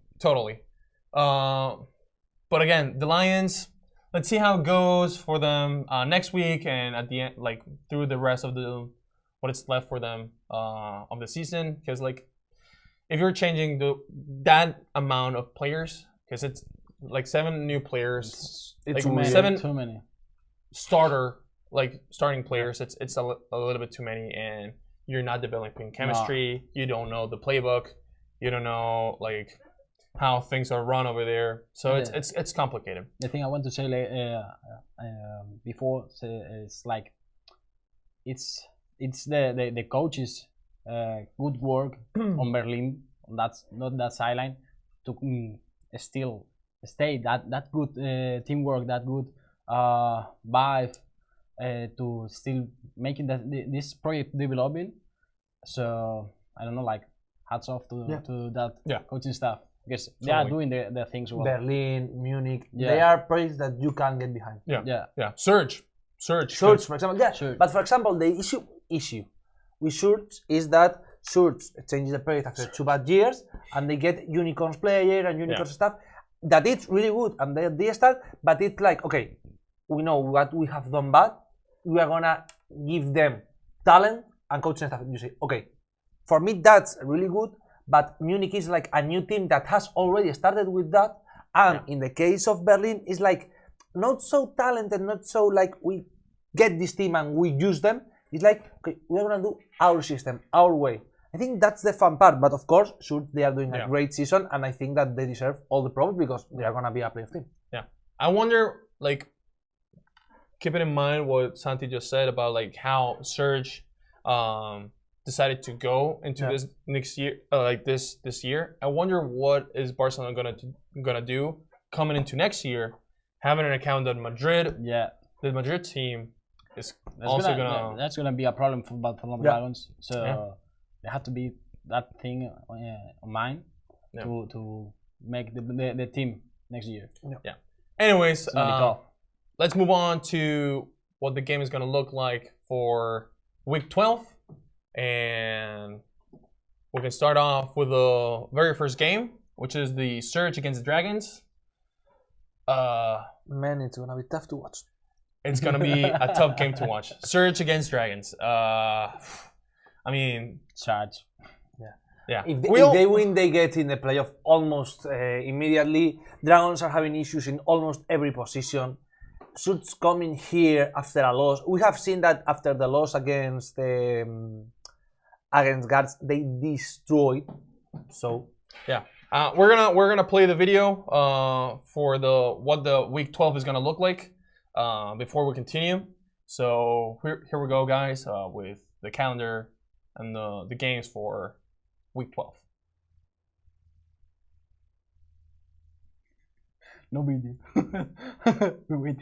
Speaker 3: But again, the Lions. Let's see how it goes for them next week and at the end, like through the rest of what is left for them of the season. Because like, if you're changing that amount of players, because it's like 7 new players,
Speaker 5: it's
Speaker 3: like
Speaker 4: too many
Speaker 3: starting players. It's a little bit too many, and you're not developing chemistry. You don't know the playbook. You don't know like how things are run over there. So it's complicated.
Speaker 4: The thing I want to say before is like it's the coaches good work on Berlin. That's not that sideline to still stay that good teamwork, that good vibe to still making this project developing. So I don't know, like hats off to that coaching staff. Because they are doing the things well.
Speaker 5: Berlin, Munich, they are projects that you can get behind.
Speaker 3: Yeah. Surge,
Speaker 5: for example. Yeah.
Speaker 4: Surge.
Speaker 5: But for example, the issue with Surge is that Surge changes the project after 2 bad years, and they get unicorns player and unicorns stuff. That it's really good, and they start. But it's like, okay, we know what we have done bad. We are gonna give them talent and coaching stuff. You say, okay, for me that's really good. But Munich is like a new team that has already started with that. And in the case of Berlin, it's like not so talented, not so like we get this team and we use them. It's like, okay, we're going to do our system, our way. I think that's the fun part. But of course, sure, they are doing a great season. And I think that they deserve all the props because they are going to be a playoff team.
Speaker 3: Yeah. I wonder, like, keeping in mind what Santi just said about like how Serge decided to go into this next year, this year. I wonder what is Barcelona gonna do coming into next year, having an account that Madrid, the Madrid team is
Speaker 4: that's gonna be a problem for Barcelona Dragons. So they have to be that thing on mind to make the team next year.
Speaker 3: Yeah. Anyways, let's move on to what the game is gonna look like for week 12. And we can start off with the very first game, which is the Surge against the Dragons.
Speaker 5: Man, it's gonna be tough to watch.
Speaker 3: It's gonna be a tough game to watch. Surge against Dragons. I mean,
Speaker 4: Surge.
Speaker 3: Yeah.
Speaker 5: If they win, they get in the playoff almost immediately. Dragons are having issues in almost every position. should come in here after a loss. We have seen that after the loss against Guards, they destroyed. So
Speaker 3: Yeah. We're gonna play the video for what the week 12 is gonna look like before we continue. So here we go, guys, with the calendar and the games for week 12.
Speaker 4: No video. We wait.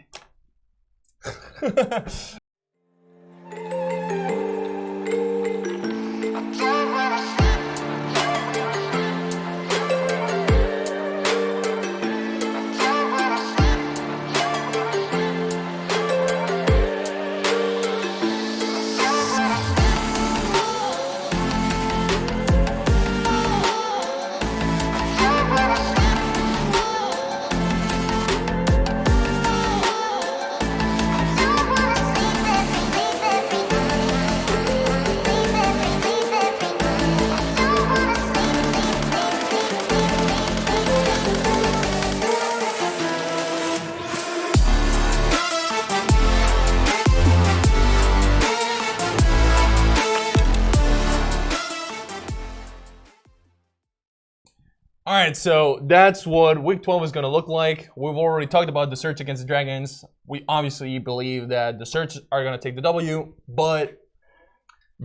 Speaker 3: All right, so that's what week 12 is going to look like. We've already talked about the Search against the Dragons. We obviously believe that the Search are going to take the W, but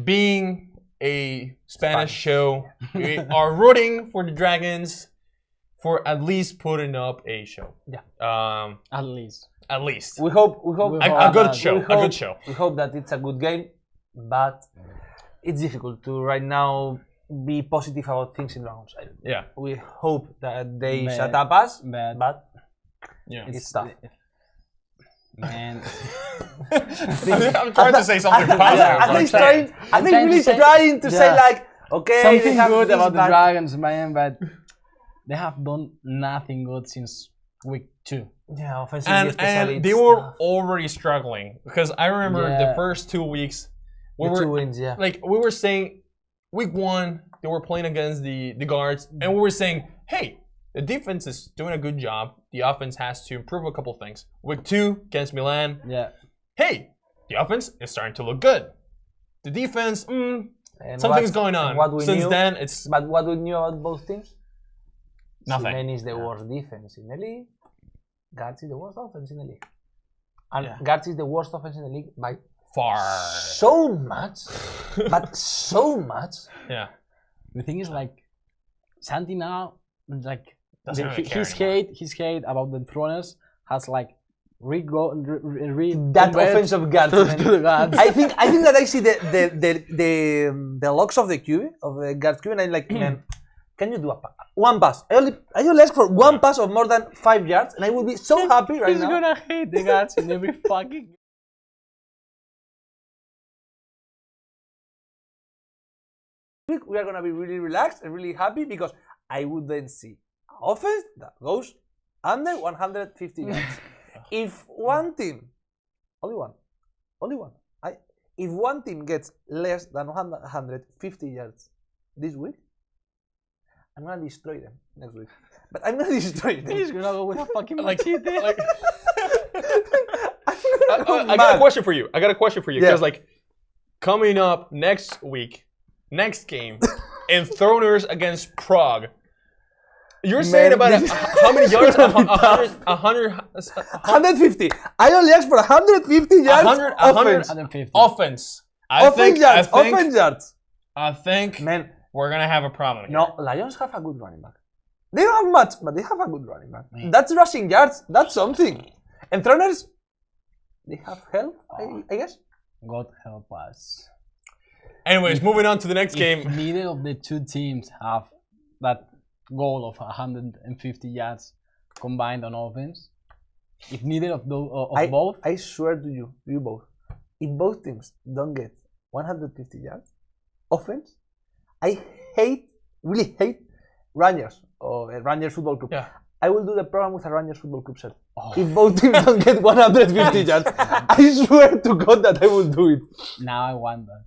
Speaker 3: being a Spanish show, we are rooting for the Dragons for at least putting up a show.
Speaker 5: Yeah.
Speaker 4: At least.
Speaker 3: At least.
Speaker 5: We hope
Speaker 3: A good show. A good show.
Speaker 5: We hope that it's a good game, but it's difficult to right now be positive about things in rounds.
Speaker 3: Yeah.
Speaker 5: We hope that they
Speaker 4: Man.
Speaker 5: shut up us,
Speaker 4: Man.
Speaker 5: but
Speaker 3: Yeah.
Speaker 5: it's tough.
Speaker 4: Man.
Speaker 3: I'm trying to say something
Speaker 5: I
Speaker 3: positive.
Speaker 5: think really trying to say like, okay,
Speaker 4: something
Speaker 5: they have
Speaker 4: good
Speaker 5: this,
Speaker 4: about the
Speaker 5: but-
Speaker 4: Dragons, man, but they have done nothing good since week 2.
Speaker 5: Yeah, offensively especially.
Speaker 3: And they
Speaker 5: it's
Speaker 3: were
Speaker 5: tough.
Speaker 3: already struggling because I remember the first 2 weeks we
Speaker 5: The
Speaker 3: were
Speaker 5: 2 wins, yeah.
Speaker 3: like we were saying week 1 they were playing against the Guards and we were saying, hey, the defense is doing a good job. The offense has to improve a couple things. Week 2 against Milan,
Speaker 4: Yeah.
Speaker 3: hey, the offense is starting to look good. The defense,
Speaker 5: And
Speaker 3: something's going on.
Speaker 5: and what we
Speaker 3: Since
Speaker 5: knew,
Speaker 3: then, it's
Speaker 5: but what we knew about both teams?
Speaker 3: nothing.
Speaker 5: Simen is the worst defense in the league. Guards is the worst offense in the league. And
Speaker 3: Yeah.
Speaker 5: Guards is the worst offense in the league by
Speaker 3: Far.
Speaker 5: so much, but so much.
Speaker 3: Yeah.
Speaker 4: The thing is, like, Santi now, like,
Speaker 3: Doesn't really care
Speaker 4: his hate about the Throners has, like,
Speaker 5: That
Speaker 4: converted
Speaker 5: offensive guards.
Speaker 4: to
Speaker 5: man.
Speaker 4: the Guards.
Speaker 5: I think that I see the logs of the QB of the guards QB, and I'm like, man, can you do one pass? I only ask for one pass of more than 5 yards, and I will be so happy right
Speaker 4: He's
Speaker 5: now.
Speaker 4: gonna hate the Guards in every fucking.
Speaker 5: We are gonna be really relaxed and really happy because I would then see an offense that goes under 150 yards. If one team, only one, if one team gets less than 150 yards this week, I'm gonna destroy them next week. But I'm gonna destroy them.
Speaker 4: He's gonna go with a fucking
Speaker 3: Like,
Speaker 4: machete.
Speaker 3: like
Speaker 5: I'm gonna go
Speaker 3: I got a
Speaker 5: mad.
Speaker 3: question for you.
Speaker 5: Yeah.
Speaker 3: Because like coming up next week, next game, in Throners against Prague. You're saying about
Speaker 5: this-
Speaker 3: how many yards?
Speaker 5: it's gonna be
Speaker 3: 100,
Speaker 5: 150. I only asked for 150 yards
Speaker 3: 100
Speaker 5: offense.
Speaker 4: 150.
Speaker 3: offense.
Speaker 5: Offense yards.
Speaker 3: I think
Speaker 5: Man,
Speaker 3: we're gonna have a problem here.
Speaker 5: no, Lions have a good running back. They don't have much, but they have a good running back.
Speaker 4: Man.
Speaker 5: That's rushing yards. That's something. And Throners, they have help, I guess.
Speaker 4: God help us.
Speaker 3: Anyways, moving on to the next
Speaker 4: If
Speaker 3: game.
Speaker 4: neither of the two teams have that goal of 150 yards combined on offense, if neither of those both,
Speaker 5: I swear to you both, if both teams don't get 150 yards offense, I really hate Rangers or Rangers Football Club.
Speaker 3: Yeah.
Speaker 5: I will do the program with a Rangers Football Club shirt. If both teams don't get 150 yards, I swear to God that I will do it.
Speaker 4: now I want that.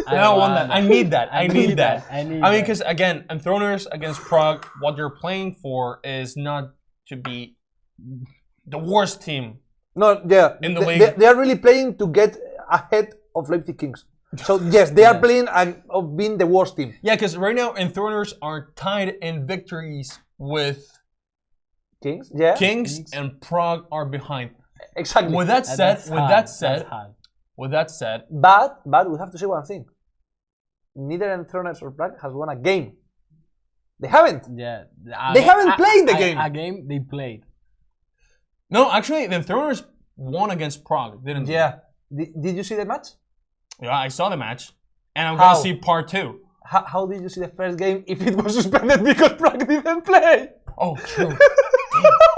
Speaker 3: I don't want that. I need that. I need that.
Speaker 4: I need
Speaker 3: I mean,
Speaker 4: that.
Speaker 3: because again, in Throners against Prague, what they're playing for is not to be the worst team
Speaker 5: No, yeah.
Speaker 3: In the
Speaker 5: they,
Speaker 3: league.
Speaker 5: they are really playing to get ahead of Leipzig Kings. So yes, they are playing of being the worst team.
Speaker 3: Yeah, because right now Enthroners are tied in victories with
Speaker 5: Kings, yeah.
Speaker 3: Kings, and Prague are behind.
Speaker 5: Exactly.
Speaker 3: With that said,
Speaker 4: That's hard.
Speaker 5: But we have to say one thing. Neither Enthroners or Prague has won a game. They haven't.
Speaker 4: Yeah.
Speaker 5: They haven't played the game.
Speaker 4: A game they played.
Speaker 3: No, actually, the Enthroners won against Prague, didn't they?
Speaker 5: Yeah. Did you see the match?
Speaker 3: Yeah, I saw the match, and I'm
Speaker 5: How?
Speaker 3: gonna see part 2.
Speaker 5: How did you see the first game if it was suspended because Prague didn't play?
Speaker 3: Oh, true.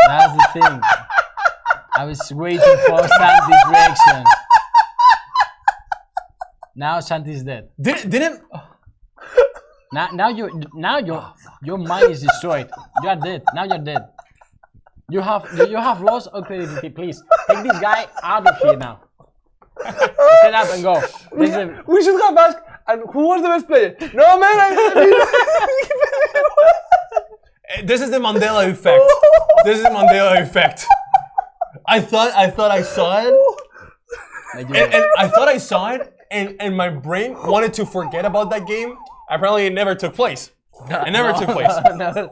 Speaker 4: That's the thing. I was waiting for Santi's reaction. Now Santi's dead.
Speaker 3: Didn't.
Speaker 4: Now your mind is destroyed. You are dead. Now you're dead. You have lost all credibility. Please take this guy out of here now. Stand up and go.
Speaker 5: We should have asked. And who was the best player? No man.
Speaker 3: This is the Mandela effect. This is the Mandela effect. I thought I saw it, and I thought I saw it, and my brain wanted to forget about that game. Apparently, it never took place. It never took place.
Speaker 4: No.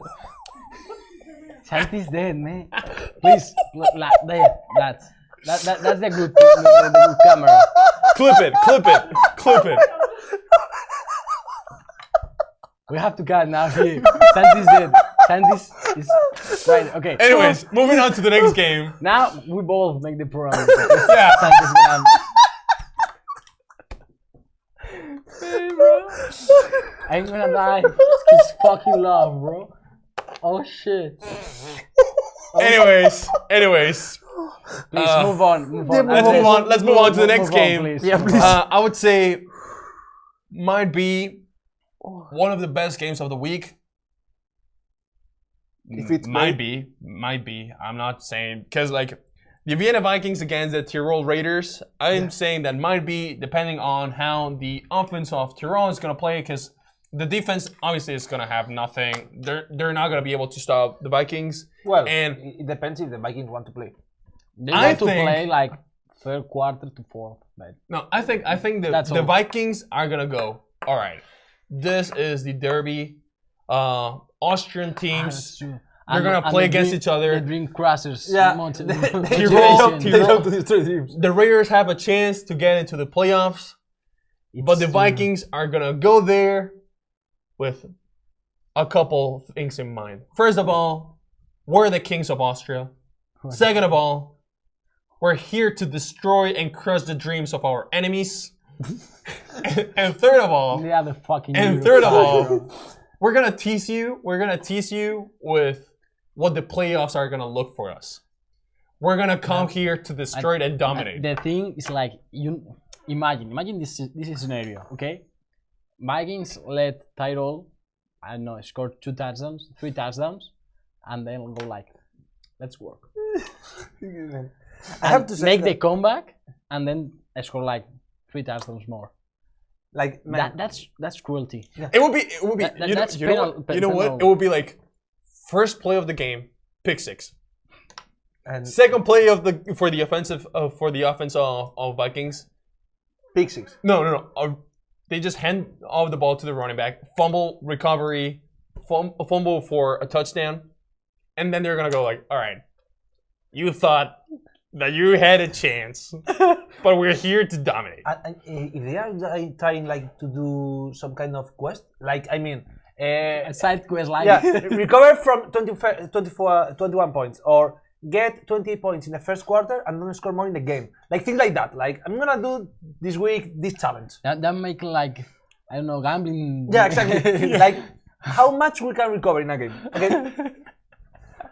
Speaker 4: Santi's dead, man. Please, there. That's the good camera.
Speaker 3: Clip it.
Speaker 4: We have to cut now here. Santi's dead. Santi's is right. Okay.
Speaker 3: Anyways, moving on to the next game.
Speaker 4: Now we both make the program.
Speaker 3: Yeah.
Speaker 4: Santi's gonna. Hey, bro. I'm gonna die. It's fucking love, bro. Oh shit.
Speaker 3: Anyways.
Speaker 4: Please move on.
Speaker 3: Let's move on to the next game.
Speaker 4: Please.
Speaker 5: Yeah, please.
Speaker 3: I would say might be one of the best games of the week.
Speaker 5: If it's
Speaker 3: might be. I'm not saying because like the Vienna Vikings against the Tyrol Raiders. I'm saying that might be depending on how the offense of Tyrol is gonna play because the defense obviously is gonna have nothing. They're not gonna be able to stop the Vikings.
Speaker 5: Well,
Speaker 3: and
Speaker 5: it depends if the Vikings want to play.
Speaker 4: They want to play like third quarter to fourth. Like,
Speaker 3: no, I think the Vikings are gonna go. All right, this is the derby. Austrian teams. They're gonna play against each other.
Speaker 4: The Dream Crushers.
Speaker 5: Yeah.
Speaker 3: Tyrol. The Raiders have a chance to get into the playoffs, but the Vikings are gonna go there with a couple things in mind. First of all, we're the kings of Austria. Second of all, we're here to destroy and crush the dreams of our enemies. and third of all, we're gonna tease you. We're gonna tease you with what the playoffs are gonna look for us. We're gonna come here to destroy it and dominate.
Speaker 4: The thing is like you imagine this scenario, okay? Vikings led Tyrol, I don't know, scored 2 touchdowns, 3 touchdowns, and then go like, let's work.
Speaker 5: I have to say
Speaker 4: make the comeback and then score like 3 touchdowns more.
Speaker 5: Like man,
Speaker 4: that's cruelty.
Speaker 5: Yeah.
Speaker 3: It would be. You know what? It would be like first play of the game, pick 6.
Speaker 5: And
Speaker 3: second play for the offense of Vikings,
Speaker 5: pick 6.
Speaker 3: No. They just hand off the ball to the running back, fumble recovery, fumble for a touchdown, and then they're gonna go like, all right, you thought that you had a chance, but we're here to dominate.
Speaker 5: If they are trying like to do some kind of quest, like I mean,
Speaker 4: a side quest like
Speaker 5: recover from 21 points or get 28 points in the first quarter and don't score more in the game, like things like that. Like I'm gonna do this week this challenge.
Speaker 4: That make like I don't know gambling.
Speaker 5: Yeah, exactly. Like how much we can recover in a game. Okay.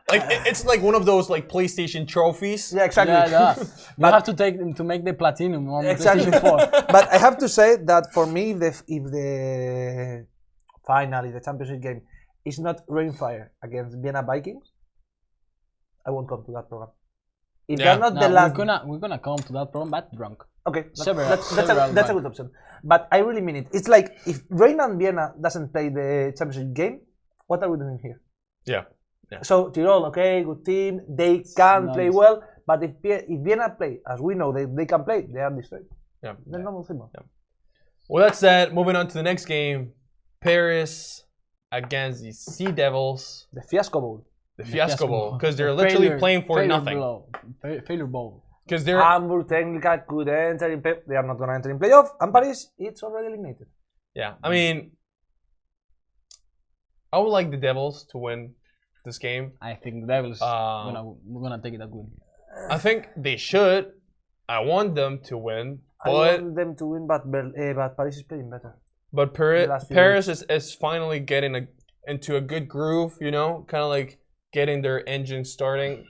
Speaker 3: Like it's like one of those like PlayStation trophies.
Speaker 5: Yeah, exactly.
Speaker 4: Yeah. You have to take them to make the platinum on
Speaker 5: exactly.
Speaker 4: PlayStation 4.
Speaker 5: But I have to say that for me, if the championship game is not Rainfire against Vienna Vikings, I won't come to that program. If they're not the last,
Speaker 4: we're gonna come to that program, but drunk.
Speaker 5: Okay,
Speaker 4: that's
Speaker 5: a good option. But I really mean it. It's like if Reina and Vienna doesn't play the championship game, what are we doing here?
Speaker 3: Yeah.
Speaker 5: So Tyrol, okay, good team. They can play well, But if Vienna play, as we know, they can play, they are destroyed.
Speaker 3: Yeah.
Speaker 5: The normal football.
Speaker 3: Yeah. Well, that said, moving on to the next game, Paris against the Sea Devils.
Speaker 5: The Fiasco Bowl.
Speaker 3: The Fiasco Bowl, because they're literally playing for nothing.
Speaker 4: Failure bowl.
Speaker 3: Because they're
Speaker 5: Hamburg technically could enter in play. They are not going to enter in playoff. And Paris, it's already eliminated.
Speaker 3: yeah. I mean, I would like the Devils to win this game.
Speaker 4: I think the Devils gonna take it a win.
Speaker 3: I think they should. I want them to win,
Speaker 5: I want them to win, but Paris is playing better.
Speaker 3: but Paris is finally getting into a good groove. You know, kind of like getting their engine starting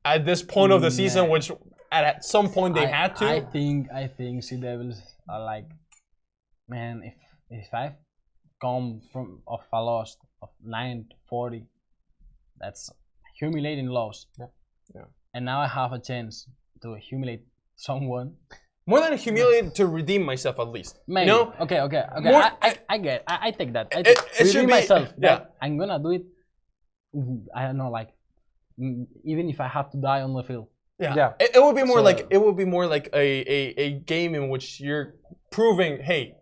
Speaker 3: at this point of the season, which at some point they had to.
Speaker 4: I think Sea Devils are like, man, if I come from of a loss of 9-40, that's humiliating loss.
Speaker 3: Yeah.
Speaker 4: And now I have a chance to humiliate someone.
Speaker 3: More than humiliated, to redeem myself at least.
Speaker 4: Maybe.
Speaker 3: You know?
Speaker 4: Okay.
Speaker 3: More,
Speaker 4: I take that. I
Speaker 3: it should
Speaker 4: redeem
Speaker 3: be
Speaker 4: myself.
Speaker 3: yeah.
Speaker 4: I'm gonna do it. I don't know, like even if I have to die on the field.
Speaker 3: Yeah. It would be more like a game in which you're proving, hey,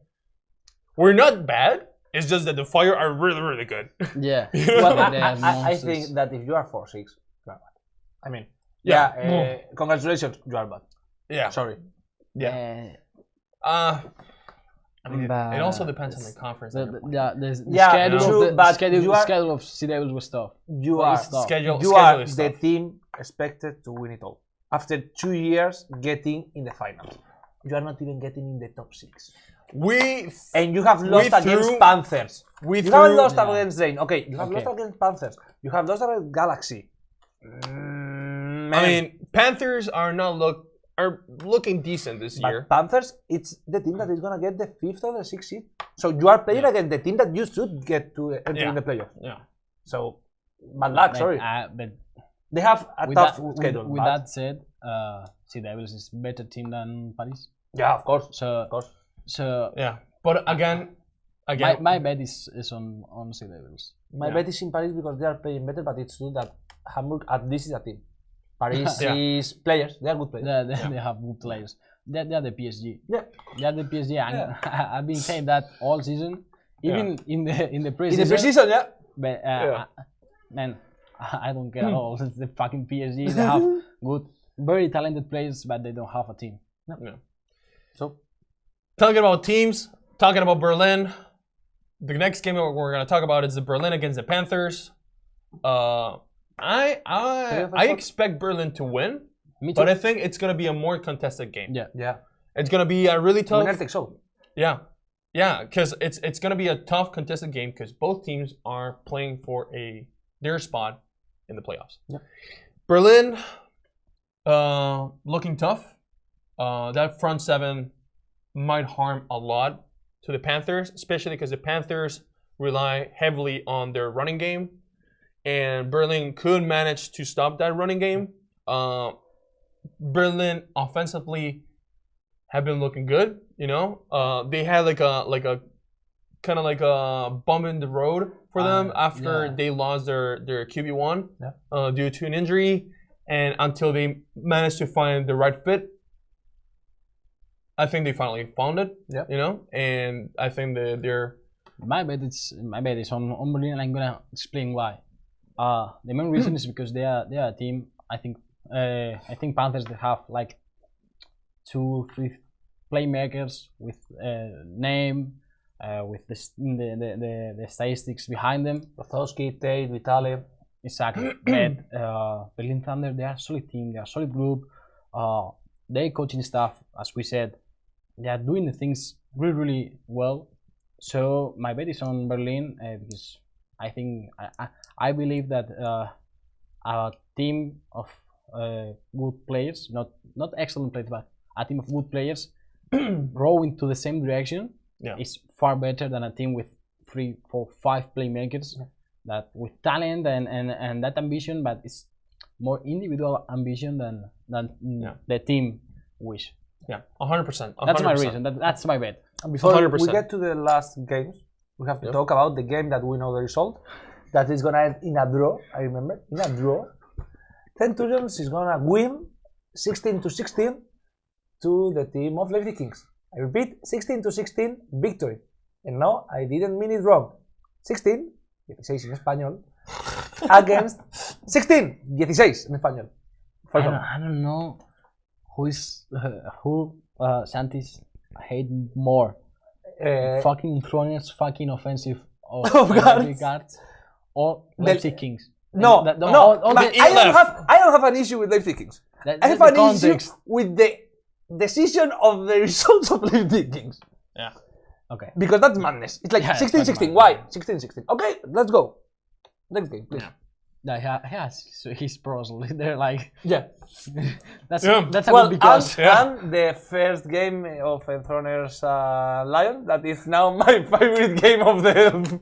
Speaker 3: we're not bad. It's just that the Fire are really, really good.
Speaker 4: Yeah.
Speaker 5: But I think that if you are 4-6, you are bad. I mean, congratulations, you are bad.
Speaker 3: Yeah.
Speaker 5: Sorry.
Speaker 3: Yeah. I mean, it also depends on the conference.
Speaker 4: The schedule of Sea Devils was tough.
Speaker 5: You are the team expected to win it all. After 2 years getting in the finals, you are not even getting in the top 6.
Speaker 3: And
Speaker 5: you have lost against Panthers. You haven't lost against Rain. Okay, you have lost against Panthers. You have lost against Galaxy.
Speaker 3: I mean, Panthers are looking decent this year.
Speaker 5: Panthers, it's the team that is gonna get the 5th or the 6th seed. So you are playing against the team that you should get to enter in the playoff.
Speaker 3: Yeah.
Speaker 5: So bad luck. Sorry.
Speaker 4: But
Speaker 5: they have a tough schedule.
Speaker 4: With that said, Sea Devils is a better team than Paris.
Speaker 5: Yeah, of course.
Speaker 4: So
Speaker 3: yeah, but again,
Speaker 4: my bet is on Sea Devils.
Speaker 5: My bet is in Paris because they are playing better, but it's true that Hamburg at this is a team. Paris is players. They are good players.
Speaker 4: They have good players. They are the PSG.
Speaker 5: Yeah,
Speaker 4: they are the PSG. I've been saying that all season, even in the preseason.
Speaker 5: In the preseason, yeah.
Speaker 4: But man, I don't care at all. It's the fucking PSG. They have good, very talented players, but they don't have a team.
Speaker 3: No.
Speaker 5: So,
Speaker 3: talking about teams, talking about Berlin. The next game we're going to talk about is the Berlin against the Panthers. I expect Berlin to win, but I think it's going to be a more contested game.
Speaker 5: Yeah.
Speaker 3: It's going to be a really tough.
Speaker 5: Winner takes all.
Speaker 3: Yeah, because it's going to be a tough contested game because both teams are playing for their spot in the playoffs.
Speaker 5: Yeah.
Speaker 3: Berlin, looking tough. That front seven might harm a lot to the Panthers, especially because the Panthers rely heavily on their running game, and Berlin could manage to stop that running game. Berlin offensively have been looking good. You know, they had like a kind of like a bump in the road for them after they lost their QB1 due to an injury, and until they managed to find the right fit. I think they finally found it. Yeah. You know, and I think they're.
Speaker 4: My bet is on Berlin, and I'm gonna explain why. The main reason is because they are a team. I think Panthers, they have like 2-3 playmakers with name, with the statistics behind them.
Speaker 5: Rostowski, Tate, Vitale.
Speaker 4: Exactly. But Berlin Thunder, they are a solid team. They are a solid group. Their coaching staff, as we said, they are doing the things really, really well. So my bet is on Berlin because I believe that a team of good players, not excellent players, but a team of good players rowing to the same direction is far better than a team with 3, 4, 5 playmakers that with talent and that ambition, but it's more individual ambition than the team wish.
Speaker 3: Yeah, 100%.
Speaker 4: That's my reason. That's my bet.
Speaker 5: And before
Speaker 3: 100%.
Speaker 5: we get to the last games, we have to talk about the game that we know the result. That is gonna end in a draw. I remember in a draw. Centurions is gonna win 16-16 to the team of Leipzig Kings. I repeat, 16-16 victory. And no, I didn't mean it wrong. 16, 16 en español, against 16, 16 en español.
Speaker 4: I don't know who Santis hate more. Fucking Throners, fucking offensive of guards, or Leipzig Kings.
Speaker 5: No,
Speaker 3: the
Speaker 5: I don't have an issue with Leipzig Kings. I have an issue with the decision of the results of Leipzig Kings.
Speaker 3: Yeah.
Speaker 4: Okay.
Speaker 5: Because that's madness. It's like 16-16. Why? 16-16. Okay, let's go. Next game, please.
Speaker 4: Yeah, so his pros. They're like, that's a
Speaker 5: well,
Speaker 4: good because.
Speaker 5: And the first game of Enthroners Lion, that is now my favorite game of the.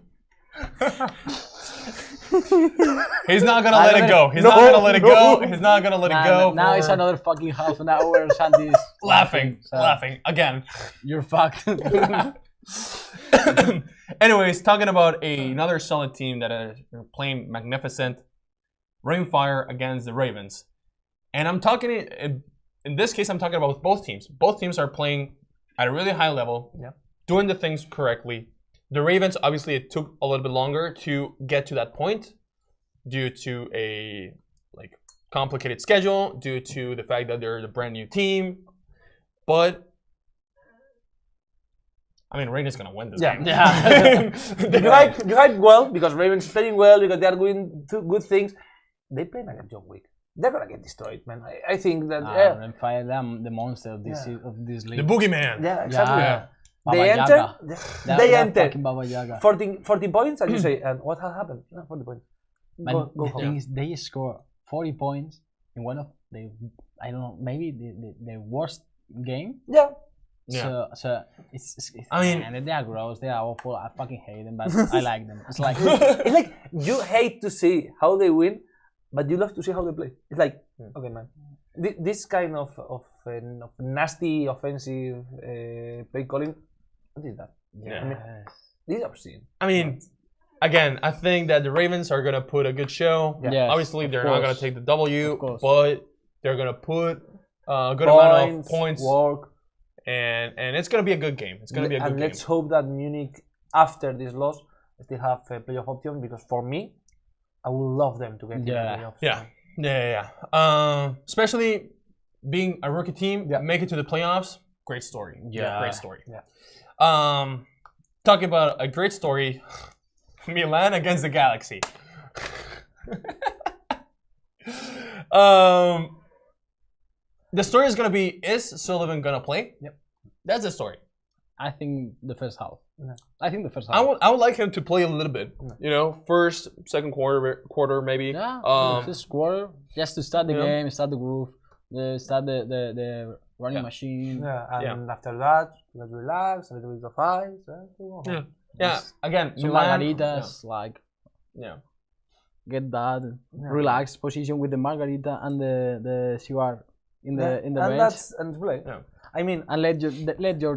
Speaker 3: He's not gonna let it go. He's not gonna let it go. He's not gonna let it go.
Speaker 4: Now it's another fucking half an hour. Santi's
Speaker 3: laughing again.
Speaker 4: You're fucked.
Speaker 3: Anyways, talking about another solid team that are playing magnificent. Rainfire against the Ravens. And I'm talking, in this case, I'm talking about both teams. Both teams are playing at a really high level, doing the things correctly. The Ravens, obviously, it took a little bit longer to get to that point due to a complicated schedule, due to the fact that they're a brand new team. But I mean, Ravens gonna win this game.
Speaker 5: Yeah. you hype well because Ravens playing well because they are doing good things. They play like a John Wick. They're gonna get destroyed, man. I think that.
Speaker 4: Fire them, the monster of this league.
Speaker 3: The boogeyman.
Speaker 5: Yeah, exactly.
Speaker 3: Yeah.
Speaker 5: They enter 14 points, and you say, and what has happened? 40 points.
Speaker 4: Go the thing is, they score 40 points in one of the, I don't know, maybe the worst game.
Speaker 5: Yeah.
Speaker 4: So it's
Speaker 3: I mean,
Speaker 4: man, they are gross, they are awful. I fucking hate them, but I like them. It's like
Speaker 5: you hate to see how they win, but you love to see how they play. It's like, okay, man, this kind of nasty offensive play calling. What is that?
Speaker 3: Yeah.
Speaker 5: I mean, this is obscene.
Speaker 3: I mean, again, I think that the Ravens are gonna put a good show.
Speaker 4: Yeah. Yes,
Speaker 3: obviously, they're not gonna take the W, but they're gonna put a good amount of points.
Speaker 5: Work.
Speaker 3: And it's gonna be a good game. It's gonna be a good game.
Speaker 5: And let's hope that Munich, after this loss, still have a playoff option. Because for me, I would love them to get in the playoffs.
Speaker 3: Yeah. Especially being a rookie team, make it to the playoffs. Great story. Great story.
Speaker 5: Yeah.
Speaker 3: Talking about a great story, Milan against the Galaxy. The story is gonna be: is Sullivan gonna play?
Speaker 5: Yep.
Speaker 3: That's the story.
Speaker 4: I think the first half.
Speaker 5: No.
Speaker 4: I think the first half.
Speaker 3: I would like him to play a little bit. No. You know, first, second quarter maybe.
Speaker 4: Yeah. First quarter, just to start the game, start the groove, start the running machine.
Speaker 5: Yeah. And after that, let's relax, a little bit of ice.
Speaker 3: Yeah. Again,
Speaker 4: some margaritas, get that, relax position with the margarita and the cigar in the bench.
Speaker 5: And play. Yeah. I mean,
Speaker 4: and let your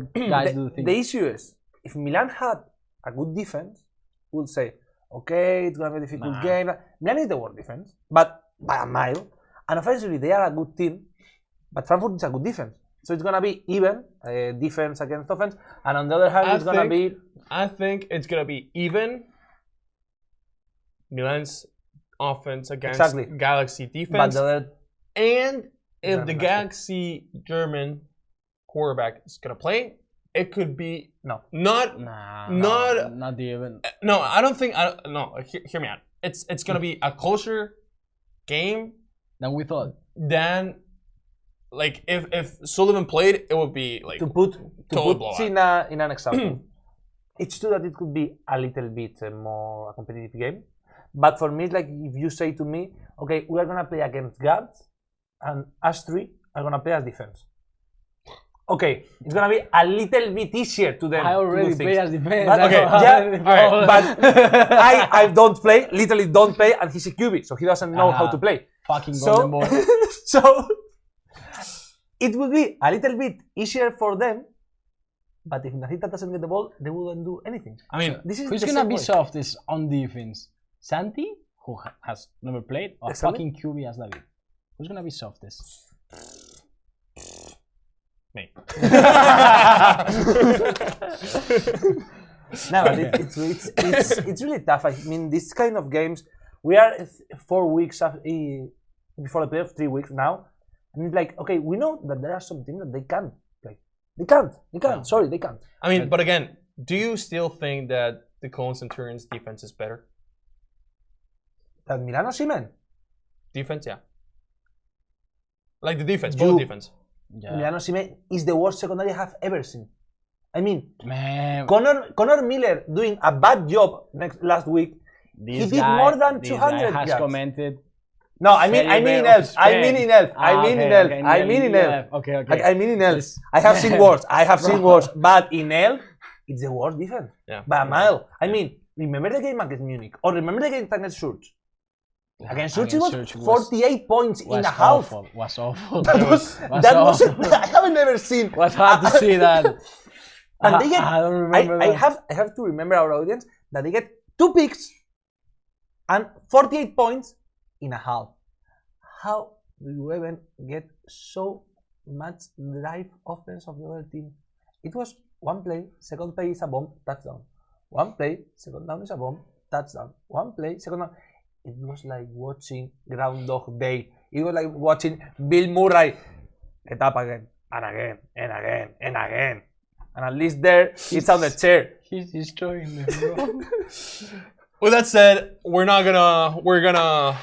Speaker 4: guys do the thing.
Speaker 5: The issue is, if Milan had a good defense, we would say, okay, it's gonna be a difficult game. Milan is the worst defense, but by a mile. And offensively, they are a good team, but Frankfurt is a good defense. So it's gonna be even defense against offense. And on the other hand,
Speaker 3: I think it's gonna be even. Milan's offense against Galaxy defense, and if the Galaxy German quarterback is gonna play, it could be not
Speaker 4: even.
Speaker 3: No, I don't think. Hear me out. It's gonna be a closer game
Speaker 4: than we thought.
Speaker 3: Like if Sullivan played, it would be like
Speaker 5: to put in an example. It's true that it could be a little bit more a competitive game, but for me, it's like if you say to me, okay, we are gonna play against guards, and us three are gonna play as defense. Okay, it's gonna be a little bit easier to them.
Speaker 4: I already play as defense.
Speaker 5: But, but I don't play, literally don't play, and he's a QB, so he doesn't know how to play.
Speaker 4: Fucking golden boy.
Speaker 5: So it would be a little bit easier for them, but if Nahita doesn't get the ball, they wouldn't do anything.
Speaker 3: I mean,
Speaker 4: this is who's gonna be softest on defense? Santi, who has never played, or fucking QB as David? Who's gonna be softest?
Speaker 3: Me.
Speaker 5: No, but it's really tough. I mean, this kind of games, we are 4 weeks before the playoff, 3 weeks now, and it's like, okay, we know that there are some teams that they can't play. They can't. Sorry, they can't.
Speaker 3: I mean, but again, do you still think that the Cologne Centurion's defense is better?
Speaker 5: That Milano Siemens?
Speaker 3: Defense, yeah. Like the defense, both defense.
Speaker 4: Yeah.
Speaker 5: Milano Siemens is the worst secondary I have ever seen. I mean,
Speaker 4: Man,
Speaker 5: Connor Miller doing a bad job last week. He did more than 200
Speaker 4: This guy has
Speaker 5: yards.
Speaker 4: commented.
Speaker 5: No, I mean in ELF. I mean in ELF. I mean in ELF. I mean in ELF.
Speaker 4: Okay.
Speaker 5: I mean in ELF. I have seen worse. But in ELF, it's the worst defense.
Speaker 3: Yeah.
Speaker 5: By a mile. I mean, remember the game against Munich? Or remember the game against Schurz? Against Schurz, it was 48 points in a half.
Speaker 4: Was awful.
Speaker 5: That wasn't. I haven't ever seen.
Speaker 4: Was hard to see that.
Speaker 5: And they get.
Speaker 4: I don't remember
Speaker 5: I
Speaker 4: that.
Speaker 5: have to remember our audience that they get 2 picks and 48 points in a half. How do you even get so much drive offense of the other team? It was 1 play, second play is a bomb, touchdown. 1 play, second down is a bomb, touchdown. 1 play, second down. It was like watching Groundhog Day. It was like watching Bill Murray get up again and again and again and again. And at least there, it's on the chair.
Speaker 4: He's destroying me, bro.
Speaker 3: With that said, we're gonna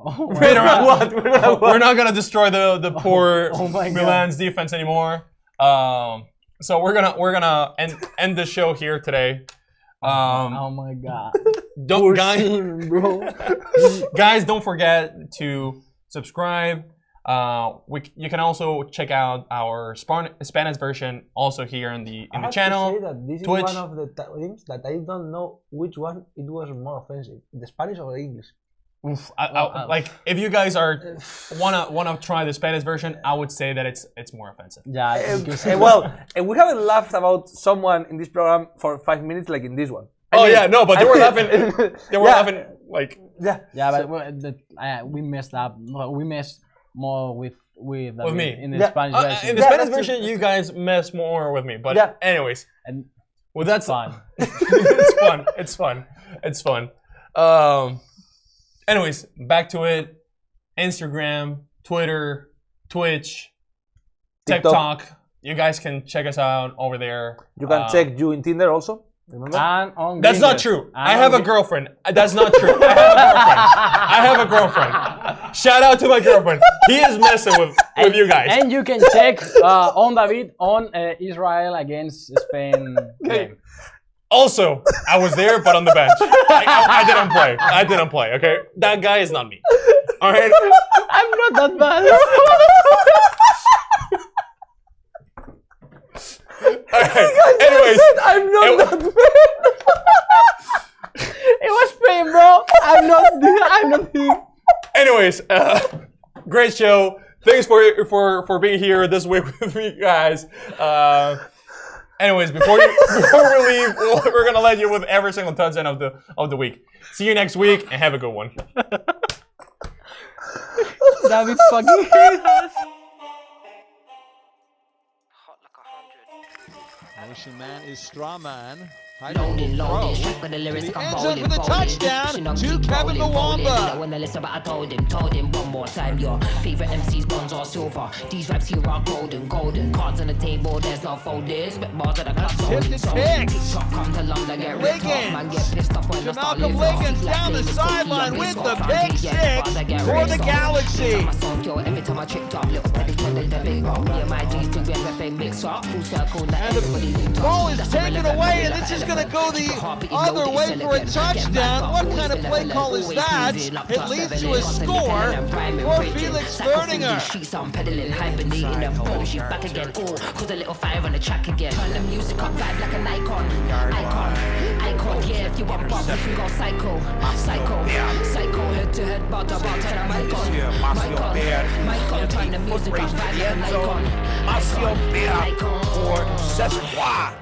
Speaker 4: Oh
Speaker 3: beat around.
Speaker 5: What?
Speaker 3: We're not gonna destroy the poor
Speaker 4: oh my God.
Speaker 3: Milan's defense anymore. So we're gonna end the show here today.
Speaker 4: Oh my God.
Speaker 3: Don't guys,
Speaker 4: Bro.
Speaker 3: guys, don't forget to subscribe. You can also check out our Spanish version also here in the channel.
Speaker 5: I have to say that this
Speaker 3: Twitch.
Speaker 5: is one of the times that I don't know which one it was more offensive, the Spanish or the English.
Speaker 3: Oof, like if you guys are wanna try the Spanish version, I would say that it's more offensive.
Speaker 4: Yeah.
Speaker 5: Well, we haven't laughed about someone in this program for 5 minutes like in this one.
Speaker 3: But they were laughing. They were laughing like.
Speaker 5: Yeah.
Speaker 4: But we messed up. We messed more with
Speaker 3: me
Speaker 4: in the Spanish version.
Speaker 3: In the Spanish version, you guys mess more with me. But anyways,
Speaker 4: And
Speaker 3: well, that's
Speaker 4: fun.
Speaker 3: It's fun. Anyways, back to it. Instagram, Twitter, Twitch, TikTok. You guys can check us out over there.
Speaker 5: You can check you in Tinder also. Remember?
Speaker 4: And on
Speaker 3: That's
Speaker 4: Grindr.
Speaker 3: not true.
Speaker 4: And
Speaker 3: I have
Speaker 4: on
Speaker 3: a girlfriend. That's not true. I have a girlfriend. Shout out to my girlfriend. He is messing with you guys.
Speaker 4: And you can check on David on Israel against Spain game.
Speaker 3: Also, I was there, but on the bench. I didn't play. I didn't play. Okay, that guy is not me. All right.
Speaker 4: I'm not that bad.
Speaker 3: All right. Anyways,
Speaker 5: I'm not that bad.
Speaker 4: It was Spain, bro. I'm not him.
Speaker 3: Anyways, great show. Thanks for being here this week with me, guys. Anyways, before we leave, we're gonna let you with every single touchdown of the week. See you next week and have a good one.
Speaker 4: David fucking hate us.
Speaker 2: Motion man is straw man.
Speaker 1: Loading, shot with the lyrics like I'm
Speaker 2: Ends up
Speaker 1: bowling,
Speaker 2: for the
Speaker 1: bowling.
Speaker 2: touchdown
Speaker 1: Pushing on,
Speaker 2: to
Speaker 1: keep
Speaker 2: Kevin
Speaker 1: rolling, rolling.
Speaker 2: Mwamba.
Speaker 1: When I listen, but I told him one more time. Your favorite MCs, bronze or silver. These raps here are golden. Cards on the table, there's no folders. Spit bars at the club,
Speaker 2: Tipped and picked.
Speaker 1: Shot come to London, get ripped off, man, get pissed off when I start
Speaker 2: Malcolm
Speaker 1: living off.
Speaker 2: Liggins
Speaker 1: Like
Speaker 2: down the
Speaker 1: Davis,
Speaker 2: sideline
Speaker 1: Cookie,
Speaker 2: with
Speaker 1: I
Speaker 2: the
Speaker 1: risk off.
Speaker 2: pick
Speaker 1: Yeah, the
Speaker 2: six
Speaker 1: bars I get
Speaker 2: for
Speaker 1: ripped
Speaker 2: the
Speaker 1: off.
Speaker 2: Galaxy.
Speaker 1: Every time I song, yo, every time I tripped up, little petty pedal, the big up. Me and my G's to everything mix up. Full circle, now
Speaker 2: And the
Speaker 1: everybody linked up.
Speaker 2: ball is
Speaker 1: That's
Speaker 2: taken
Speaker 1: irrelevant,
Speaker 2: away, and
Speaker 1: like
Speaker 2: this is
Speaker 1: elephant.
Speaker 2: going to go the
Speaker 1: Keep your heartbeat
Speaker 2: other
Speaker 1: loaded,
Speaker 2: way
Speaker 1: sell
Speaker 2: for a
Speaker 1: again. Get back
Speaker 2: touchdown.
Speaker 1: up,
Speaker 2: What
Speaker 1: always
Speaker 2: kind of play
Speaker 1: level,
Speaker 2: call is
Speaker 1: always
Speaker 2: that?
Speaker 1: moving, up
Speaker 2: It
Speaker 1: plus
Speaker 2: leads to
Speaker 1: leveling,
Speaker 2: a
Speaker 1: constant
Speaker 2: score
Speaker 1: killing and rhyming,
Speaker 2: for
Speaker 1: bridging.
Speaker 2: Felix
Speaker 1: Cycle through
Speaker 2: Verdinger.
Speaker 1: these streets, I'm pedaling, hibernating, and bullshit back again. Ooh, cause a little fire on the track again. Turn the music up, vibe like an icon. Yeah, if you want buzz, you can go psycho. Head to head, bar to bar, turn the mic on. Turn the music up, vibe like an icon.
Speaker 6: For Sesqua.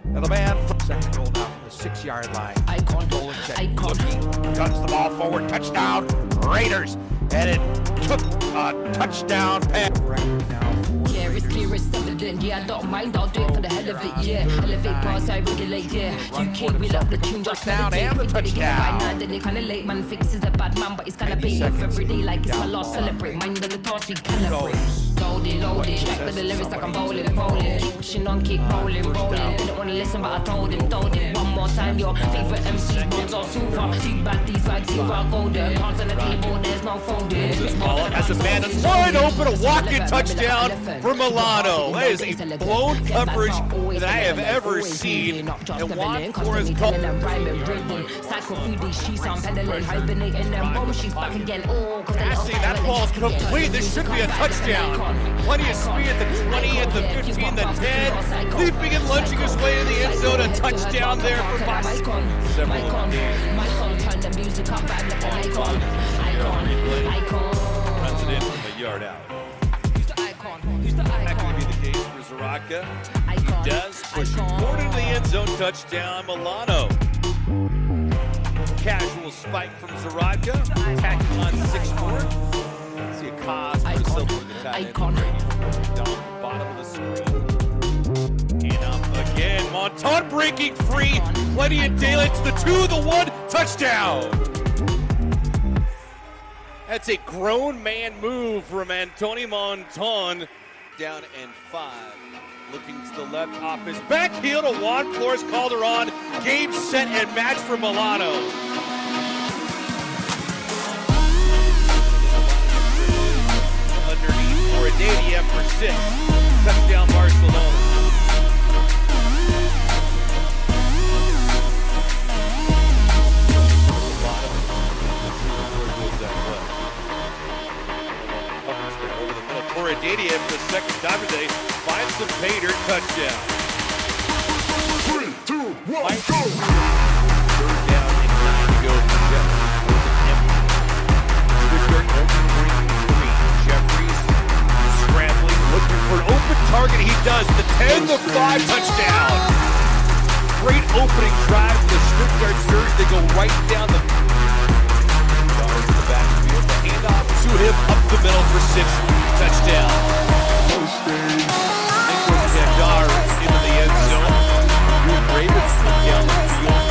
Speaker 6: Now the man from second goal now from the 6-yard line.
Speaker 1: Icon.
Speaker 6: Looking, guns the ball forward, touchdown, Raiders. And it took a touchdown pass.
Speaker 1: Yeah, it's clear, it's evident. Yeah, I don't mind, I'll do it for the hell of it. Yeah, elevate bars, I regulate. Yeah, UK, we love the tune, just
Speaker 6: Touchdown and the touchdown.
Speaker 1: By now, then it kinda late, man. Thinks he's a bad man, but he's kinda bait up every day like it's my last. Celebrate, mind on the task, we calibrate. Loaded, back with the lyrics like I'm bowling. Keep pushing on, keep rolling. Didn't wanna listen, but I told him. One more time, your favorite MC's bronze or silver. Too bad these vibes, you are golden. Cards on the table, there's no folding.
Speaker 6: As a man that's wide open, a walk-in touchdown for Milano. That is a blown coverage that I have ever seen. And Juan Flores called. Passing, that ball's complete. This should be a touchdown. Plenty of speed at the 20, at the 15, the 10. Leaping and lunging his way in the end zone. A touchdown there for Boston. Runs it in from a yard out. That could be the case for Zaraka. He does push forward into the end zone. Touchdown, Milano. Casual spike from Zaraka. Attacking on 6-4. See a cause for the silver. Down the bottom of the screen. And up again. Monton breaking free. Plenty of daylight to the 2, the 1. Touchdown. That's a grown man move from Antony Monton. Down and 5. Looking to the left off his back heel to Juan Flores Calderon. Game, set, and match for Milano. Underneath for a Davian for 6. Touchdown Barcelona. Dadia for the second time today finds the Pater touchdown.
Speaker 7: 3, 2, 1, go!
Speaker 6: Third down and 9 to go for Jeffries. Jeffries scrambling, looking for an open target. He does. The 10, the 5 touchdown. Great opening drive for the Stuttgart Surge. They go right down the yards in the backfield. The handoff to him up the middle for 6. Touchdown. Nicholas Kadar into the end zone. Ravens down the field.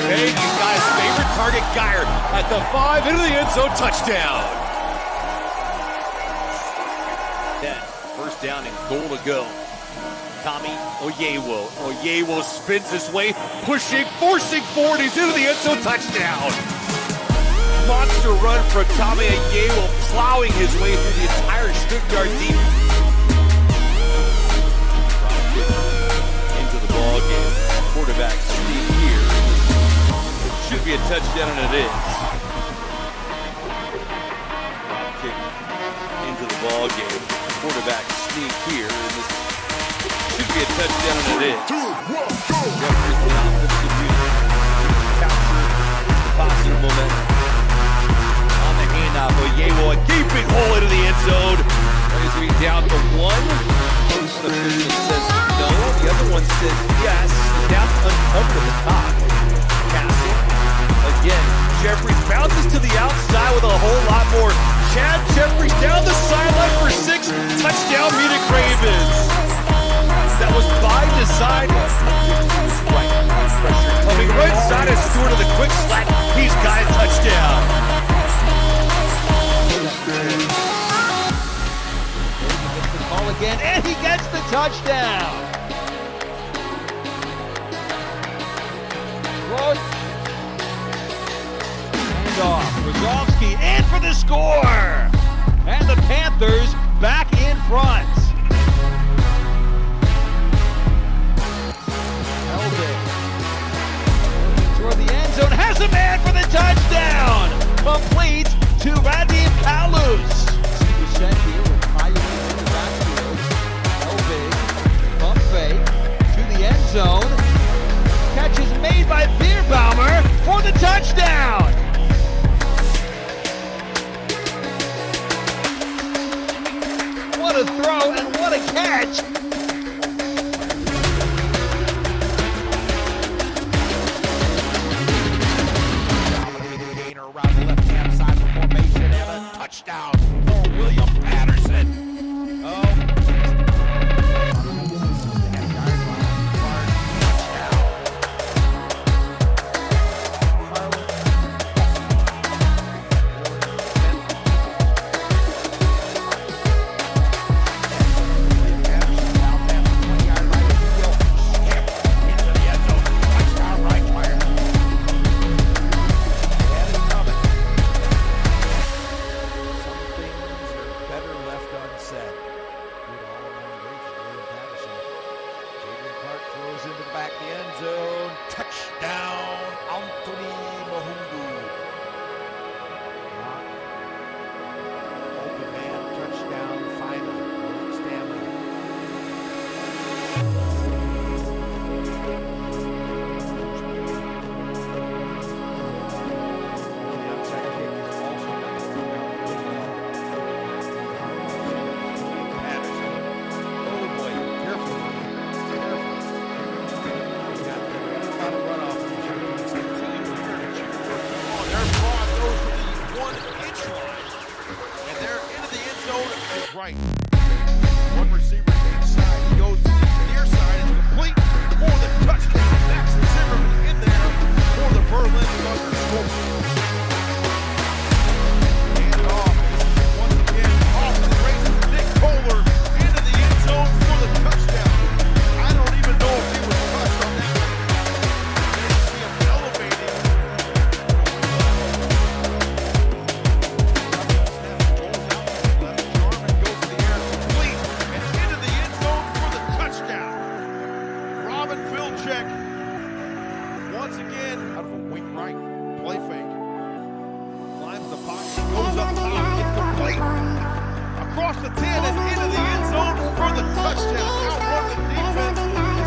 Speaker 6: Hey, you guys' favorite target, Geyer at the 5 into the end zone. Touchdown. Then first down and goal to go. Tommy Oyewo. Oyewo spins his way, pushing, forcing forward. He's into the end zone. Touchdown. Monster run from Tommy Oyewo, plowing his way through the entire Stuttgart deep. Into the ball game. Quarterback sneak here. Should be a touchdown, and it is. Kick into the ball game. Quarterback sneak here. Should be a touchdown, and it is.
Speaker 7: 2, 1, go!
Speaker 6: Jeffries with offensive unit. Capture the positive momentum. On the handoff, Oyewo, a gaping hole into the end zone. Is he down to 1? One official says no. The other one says yes. Down uncovered at the top. Castle. Again, Jeffries bounces to the outside with a whole lot more. Chad Jeffries down the sideline for 6. Touchdown, Munich Ravens. That was by design. Right. Pressure coming right side of Stewart of the quick slat. He's got a touchdown. He gets the call again, and he gets the touchdown. And off. Rozovsky in for the score. And the Panthers back in front. Toward the end zone, has a man for the touchdown! Complete to Radim Kalus. 60% here with Kaya in the backfield. Elvig, pump fake to the end zone. Catch is made by Bierbaumer for the touchdown! What a throw and what a catch! left unsaid. Good all-around day for William Patterson. Jadon Clark throws into the back of the end zone. Touchdown, Anthony Mahungu. Open man touchdown finally. Malik Stanley. The onside kick is also not thrown out really well. Patterson. Oh boy, careful. Careful. He's got a runoff. Oh, they're far throws to the 1-inch line. And they're into the end zone. Is right. One receiver inside. He goes to the near side. It's complete for the touchdown. Max Zimmerman in there for the Berlin Thunder. Hand it off. Once again, off to the races. Nick Kohler into the end zone for the touchdown. I don't even know if he was touched on that. They see him elevating. Jarman goes to the air, complete, and into the end zone for the touchdown. Robin Vilcek, once again, out of a wing right, play fake. Climbs the pocket, goes up top, incomplete. Across the 10 and into the end zone for the touchdown. Outrun the defense.